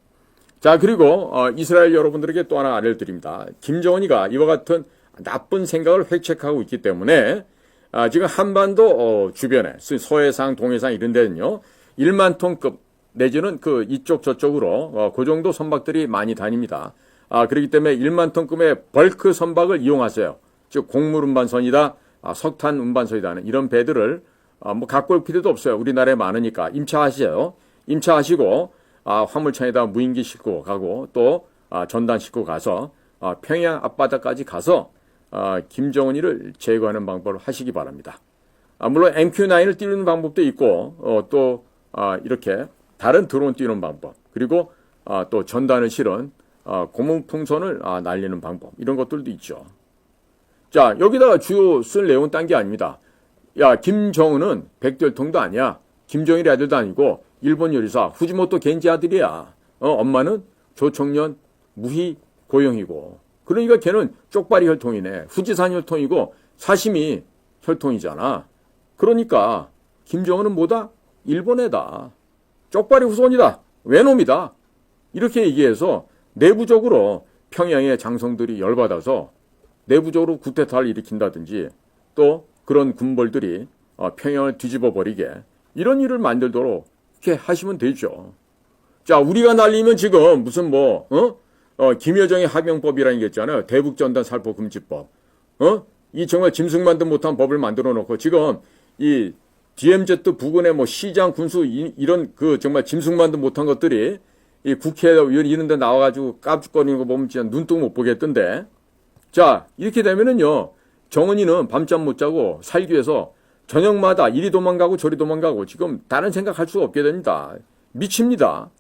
자, 그리고 이스라엘 여러분들에게 또 하나 알려드립니다. 김정은이가 이와 같은 나쁜 생각을 획책하고 있기 때문에 지금 한반도 주변에 서해상, 동해상 이런 데는요 1만 톤급 내지는 그 이쪽 저쪽으로 그 정도 선박들이 많이 다닙니다. 그렇기 때문에 1만 톤급의 벌크 선박을 이용하세요. 즉 곡물 운반선이다, 석탄 운반선이다 하는 이런 배들을 뭐 갖고 올 필요도 없어요. 우리나라에 많으니까 임차하세요. 임차하시고 화물차에다 무인기 싣고 가고 또 전단 싣고 가서 평양 앞바다까지 가서 김정은이를 제거하는 방법을 하시기 바랍니다. 물론 MQ-9을 띄우는 방법도 있고 또 이렇게 다른 드론 띄우는 방법 그리고 또 전단을 실은 고문풍선을 날리는 방법 이런 것들도 있죠. 자, 여기다가 주요 쓸 내용은 딴 게 아닙니다. 야, 김정은은 백별통도 아니야. 김정일의 아들도 아니고 일본 요리사 후지모토 겐지 아들이야. 엄마는 조청년 무희 고영이고. 그러니까 걔는 쪽발이 혈통이네. 후지산 혈통이고 사시미 혈통이잖아. 그러니까 김정은은 뭐다? 일본 애다. 쪽발이 후손이다. 외놈이다. 이렇게 얘기해서 내부적으로 평양의 장성들이 열받아서 내부적으로 쿠데타를 일으킨다든지 또 그런 군벌들이 평양을 뒤집어 버리게 이런 일을 만들도록 이렇게 하시면 되죠. 자, 우리가 날리면 지금 무슨 김여정의 하병법이라는 게 있잖아요. 대북전단 살포 금지법. 이 정말 짐승만도 못한 법을 만들어 놓고 지금 이 DMZ 부근의 시장 군수 이런 그 정말 짐승만도 못한 것들이 이 국회 이런 데 나와가지고 깝죽거리는 거 보면 진짜 눈도 못 보겠던데. 자, 이렇게 되면은요, 정은이는 밤잠 못 자고 살기 위해서 저녁마다 이리 도망가고 저리 도망가고 지금 다른 생각할 수가 없게 됩니다. 미칩니다.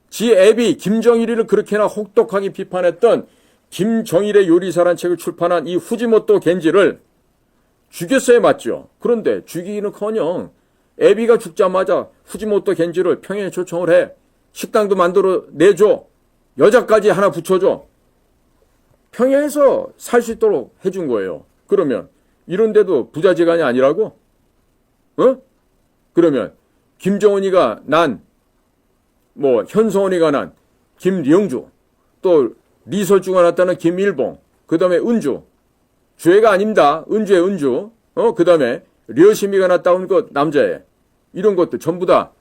지 애비 김정일이를 그렇게나 혹독하게 비판했던 김정일의 요리사란 책을 출판한 이 후지모토 겐지를 죽였어야 맞죠. 그런데 죽이기는커녕 애비가 죽자마자 후지모토 겐지를 평양에 초청을 해. 식당도 만들어 내줘. 여자까지 하나 붙여줘. 평양에서 살 수 있도록 해준 거예요. 그러면 이런데도 부자지간이 아니라고? 그러면 김정은이가 난 현성원이가 난 김영주 또 리설주가 났다는 김일봉 그 다음에 은주 주애가 아닙니다. 은주의 은주 그 다음에 려심이가 났다는 것 남자애 이런 것들 전부 다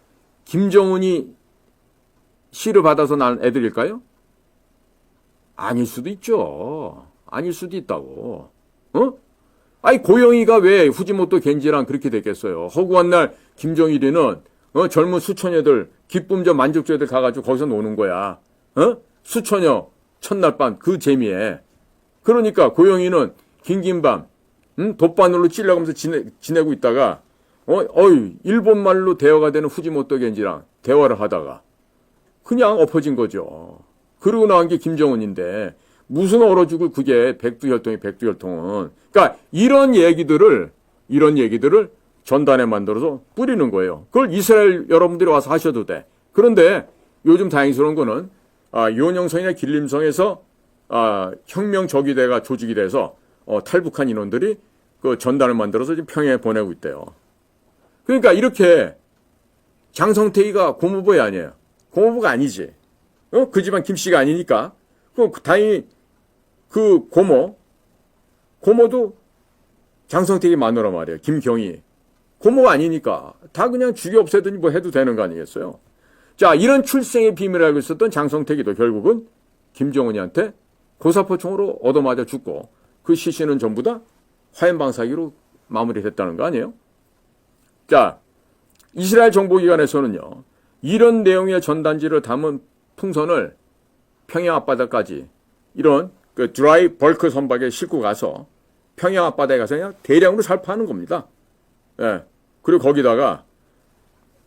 김정은이 시를 받아서 난 애들일까요? 아닐 수도 있죠. 아닐 수도 있다고. 아니 고영이가 왜 후지모토 겐지랑 그렇게 됐겠어요. 허구한 날 김정일이는 젊은 수천여들 기쁨저 만족저들 가가지고 거기서 노는 거야. 수천여 첫날 밤 그 재미에. 그러니까 고영이는 긴긴 밤 돛바늘로 찔러가면서 지내고 있다가 일본 말로 대화가 되는 후지모토 겐지랑 대화를 하다가 그냥 엎어진 거죠. 그러고 나온 게 김정은인데 무슨 얼어 죽을 그게 백두혈통은. 그러니까 이런 얘기들을 전단에 만들어서 뿌리는 거예요. 그걸 이스라엘 여러분들이 와서 하셔도 돼. 그런데 요즘 다행스러운 거는 요원형성이나 길림성에서 혁명 저기대가 조직이 돼서 탈북한 인원들이 그 전단을 만들어서 지금 평양에 보내고 있대요. 그러니까 이렇게 장성택이가 고모부이 아니에요. 고모부가 아니지. 그 집안 김씨가 아니니까. 다행히 그 고모도 장성택이 마누라 말이에요. 김경희. 고모가 아니니까 다 그냥 죽여 없애더니 뭐 해도 되는 거 아니겠어요? 자, 이런 출생의 비밀을 알고 있었던 장성택이도 결국은 김정은이한테 고사포총으로 얻어맞아 죽고 그 시신은 전부 다 화염방사기로 마무리됐다는 거 아니에요? 자, 이스라엘 정보기관에서는요, 이런 내용의 전단지를 담은 풍선을 평양 앞바다까지 이런 그 드라이 벌크 선박에 싣고 가서 평양 앞바다에 가서 그냥 대량으로 살포하는 겁니다. 예. 그리고 거기다가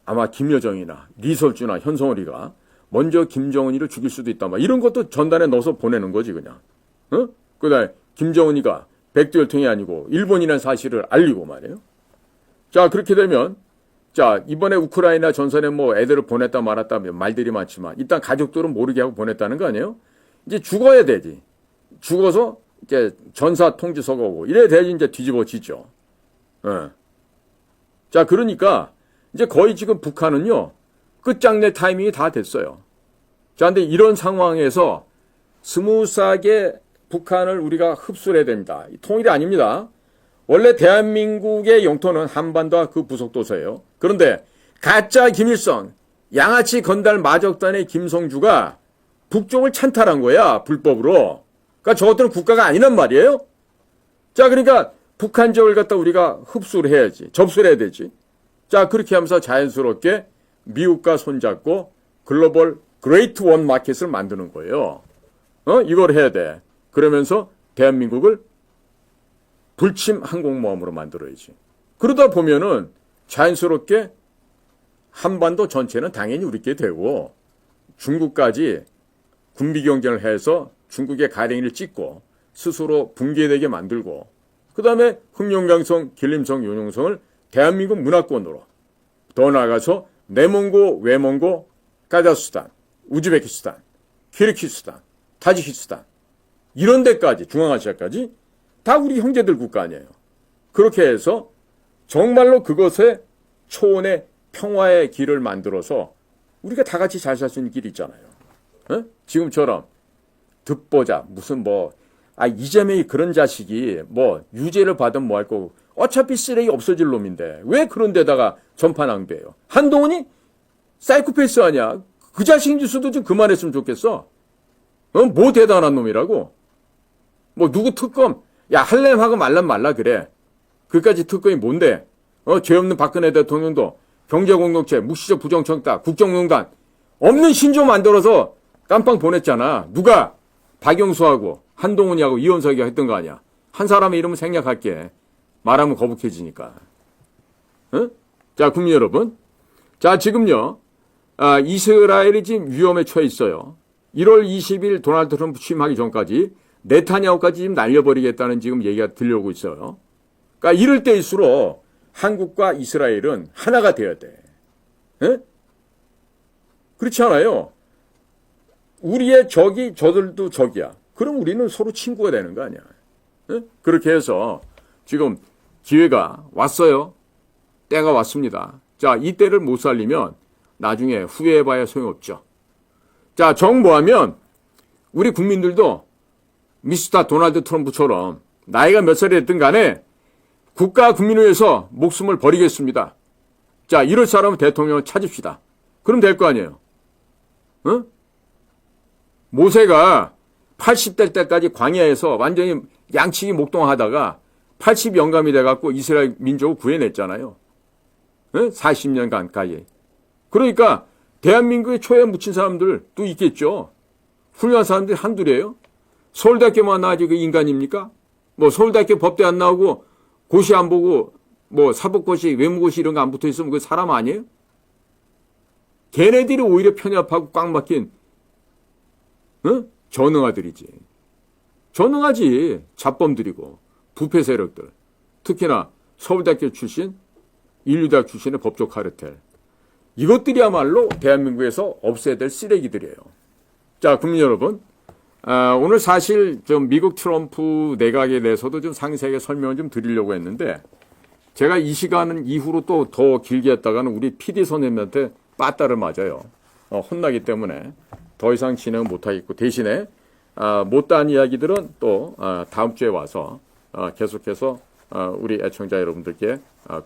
아마 김여정이나 리설주나 현성월이가 먼저 김정은이를 죽일 수도 있다. 막 이런 것도 전단에 넣어서 보내는 거지 그냥. 그다음에 김정은이가 백두혈통이 아니고 일본이라는 사실을 알리고 말이에요. 자, 그렇게 되면 자, 이번에 우크라이나 전선에 뭐 애들을 보냈다 말았다 말들이 많지만 일단 가족들은 모르게 하고 보냈다는 거 아니에요? 이제 죽어야 되지. 죽어서 이제 전사 통지서가 오고 이래야 돼야지 이제 뒤집어지죠. 예. 자, 그러니까 이제 거의 지금 북한은요, 끝장낼 타이밍이 다 됐어요. 자, 근데 이런 상황에서 스무스하게 북한을 우리가 흡수를 해야 됩니다. 통일이 아닙니다. 원래 대한민국의 영토는 한반도와 그 부속도서예요. 그런데 가짜 김일성, 양아치 건달 마적단의 김성주가 북쪽을 찬탈한 거야, 불법으로. 그러니까 저것들은 국가가 아니란 말이에요. 자, 그러니까 북한 지역을 갖다 우리가 흡수를 해야지. 접수를 해야 되지. 자, 그렇게 하면서 자연스럽게 미국과 손잡고 글로벌 그레이트 원 마켓을 만드는 거예요. 이걸 해야 돼. 그러면서 대한민국을 불침 항공모함으로 만들어야지. 그러다 보면은 자연스럽게 한반도 전체는 당연히 우리께 되고 중국까지 군비 경쟁을 해서 중국의 가랭이를 찍고 스스로 붕괴되게 만들고 그 다음에 흑룡강성, 길림성, 요룡성을 대한민국 문화권으로 더 나아가서 내몽고, 외몽고, 카자흐스탄, 우즈베키스탄, 키르기스탄, 타지키스탄 이런 데까지 중앙아시아까지 다 우리 형제들 국가 아니에요. 그렇게 해서 정말로 그것에 초원의 평화의 길을 만들어서 우리가 다 같이 잘 살 수 있는 길이 있잖아요. 지금처럼 듣보자 무슨 이재명이 그런 자식이 유죄를 받으면 뭐 할 거고 어차피 쓰레기 없어질 놈인데 왜 그런 데다가 전파 낭비해요. 한동훈이 사이코패스 아니야. 그 자식 뉴스도 좀 그만했으면 좋겠어. 뭐 대단한 놈이라고. 누구 특검 할렘 하고 말란 말라 그래. 그까지 특검이 뭔데. 죄 없는 박근혜 대통령도 경제공동체 묵시적 부정청탁 국정농단 없는 신조 만들어서 깜빵 보냈잖아. 누가? 박영수하고 한동훈이하고 이원석이가 했던 거 아니야. 한 사람의 이름은 생략할게. 말하면 거북해지니까. 자, 국민 여러분. 자, 지금요. 이스라엘이 지금 위험에 처해 있어요. 1월 20일 도널드 트럼프 취임하기 전까지 네타냐후까지 지금 날려버리겠다는 지금 얘기가 들려오고 있어요. 그러니까 이럴 때일수록 한국과 이스라엘은 하나가 되어야 돼. 그렇지 않아요? 우리의 적이 저들도 적이야. 그럼 우리는 서로 친구가 되는 거 아니야. 그렇게 해서 지금 기회가 왔어요. 때가 왔습니다. 자, 이 때를 못 살리면 나중에 후회해봐야 소용없죠. 자, 정보하면 우리 국민들도 미스터 도널드 트럼프처럼 나이가 몇 살이 됐든 간에 국가 국민을 위해서 목숨을 버리겠습니다. 자, 이럴 사람은 대통령을 찾읍시다. 그럼 될 거 아니에요. 모세가 80대 때까지 광야에서 완전히 양치기 목동하다가 80 영감이 돼갖고 이스라엘 민족을 구해냈잖아요. 40년간까지. 그러니까 대한민국의 초에 묻힌 사람들도 있겠죠. 훌륭한 사람들이 한둘이에요. 서울대학교만 나와지 그 인간입니까? 서울대학교 법대 안 나오고 고시 안 보고 사법고시 외무고시 이런 거 안 붙어있으면 그 사람 아니에요? 걔네들이 오히려 편협하고 꽉 막힌 전응아들이지. 전능하지. 잡범들이고 부패 세력들. 특히나 서울대학교 출신, 인류대학 출신의 법조 카르텔. 이것들이야말로 대한민국에서 없애야 될 쓰레기들이에요. 자, 국민 여러분. 오늘 사실 좀 미국 트럼프 내각에 대해서도 좀 상세하게 설명을 좀 드리려고 했는데 제가 이 시간 이후로 또 더 길게 했다가는 우리 PD 선생님한테 빠따를 맞아요. 혼나기 때문에 더 이상 진행을 못하겠고 대신에 못다한 이야기들은 또 다음 주에 와서 계속해서 우리 애청자 여러분들께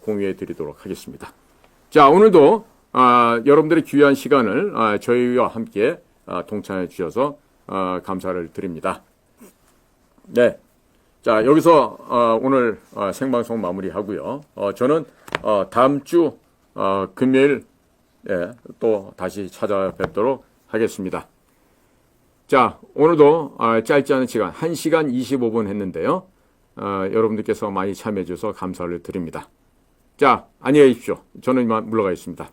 공유해 드리도록 하겠습니다. 자, 오늘도 여러분들의 귀한 시간을 저희와 함께 동참해 주셔서 감사를 드립니다. 네. 자, 여기서 오늘 생방송 마무리하고요. 저는 다음 주 금요일 또 다시 찾아뵙도록 하겠습니다. 자, 오늘도 짧지 않은 시간 1시간 25분 했는데요. 여러분들께서 많이 참여해 주셔서 감사를 드립니다. 자, 안녕히 계십시오. 저는 이만 물러가겠습니다.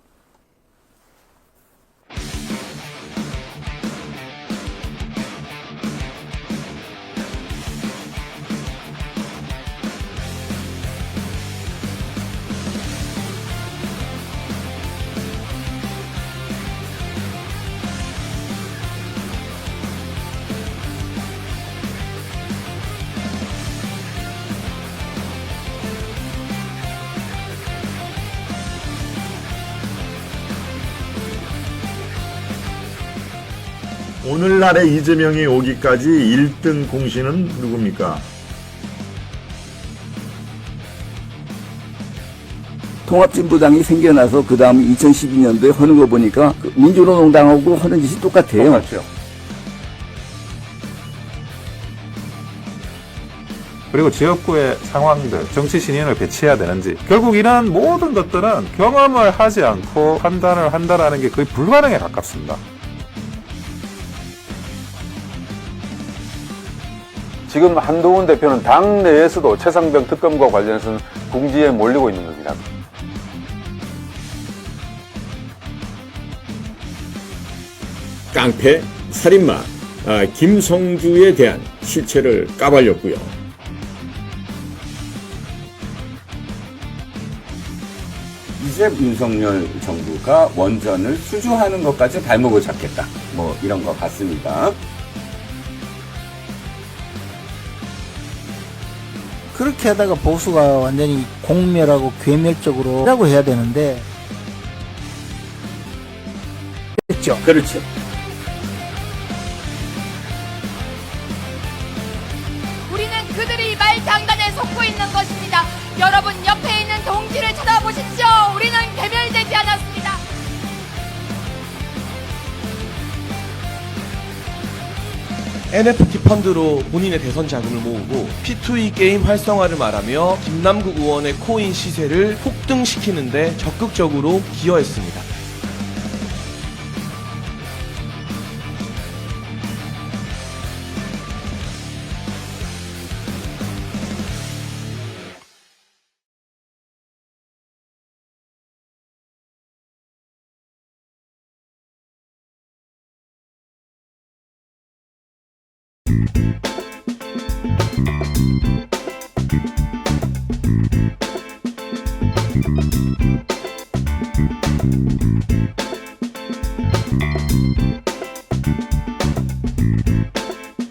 오늘날의 이재명이 오기까지 1등 공신은 누굽니까? 통합진보당이 생겨나서 그 다음 2012년도에 하는 거 보니까 민주노동당하고 하는 짓이 똑같아요. 똑같죠. 그리고 지역구의 상황들, 정치 신인을 배치해야 되는지 결국 이런 모든 것들은 경험을 하지 않고 판단을 한다는 게 거의 불가능에 가깝습니다. 지금 한동훈 대표는 당 내에서도 최상병 특검과 관련해서는 궁지에 몰리고 있는 겁니다. 깡패, 살인마, 김성주에 대한 실체를 까발렸고요. 이제 윤석열 정부가 원전을 수주하는 것까지 발목을 잡겠다. 뭐 이런 것 같습니다. 그렇게 하다가 보수가 완전히 공멸하고 괴멸적으로 라고 해야 되는데 그렇죠. 그렇죠. 우리는 그들이 말장난에 속고 있는 것입니다. 여러분 옆에 있는 동지를 쳐다보십시오. 우리는 괴멸되지 않았습니다. NFT 펀드로 본인의 대선 자금을 모으고 P2E 게임 활성화를 말하며 김남국 의원의 코인 시세를 폭등시키는데 적극적으로 기여했습니다.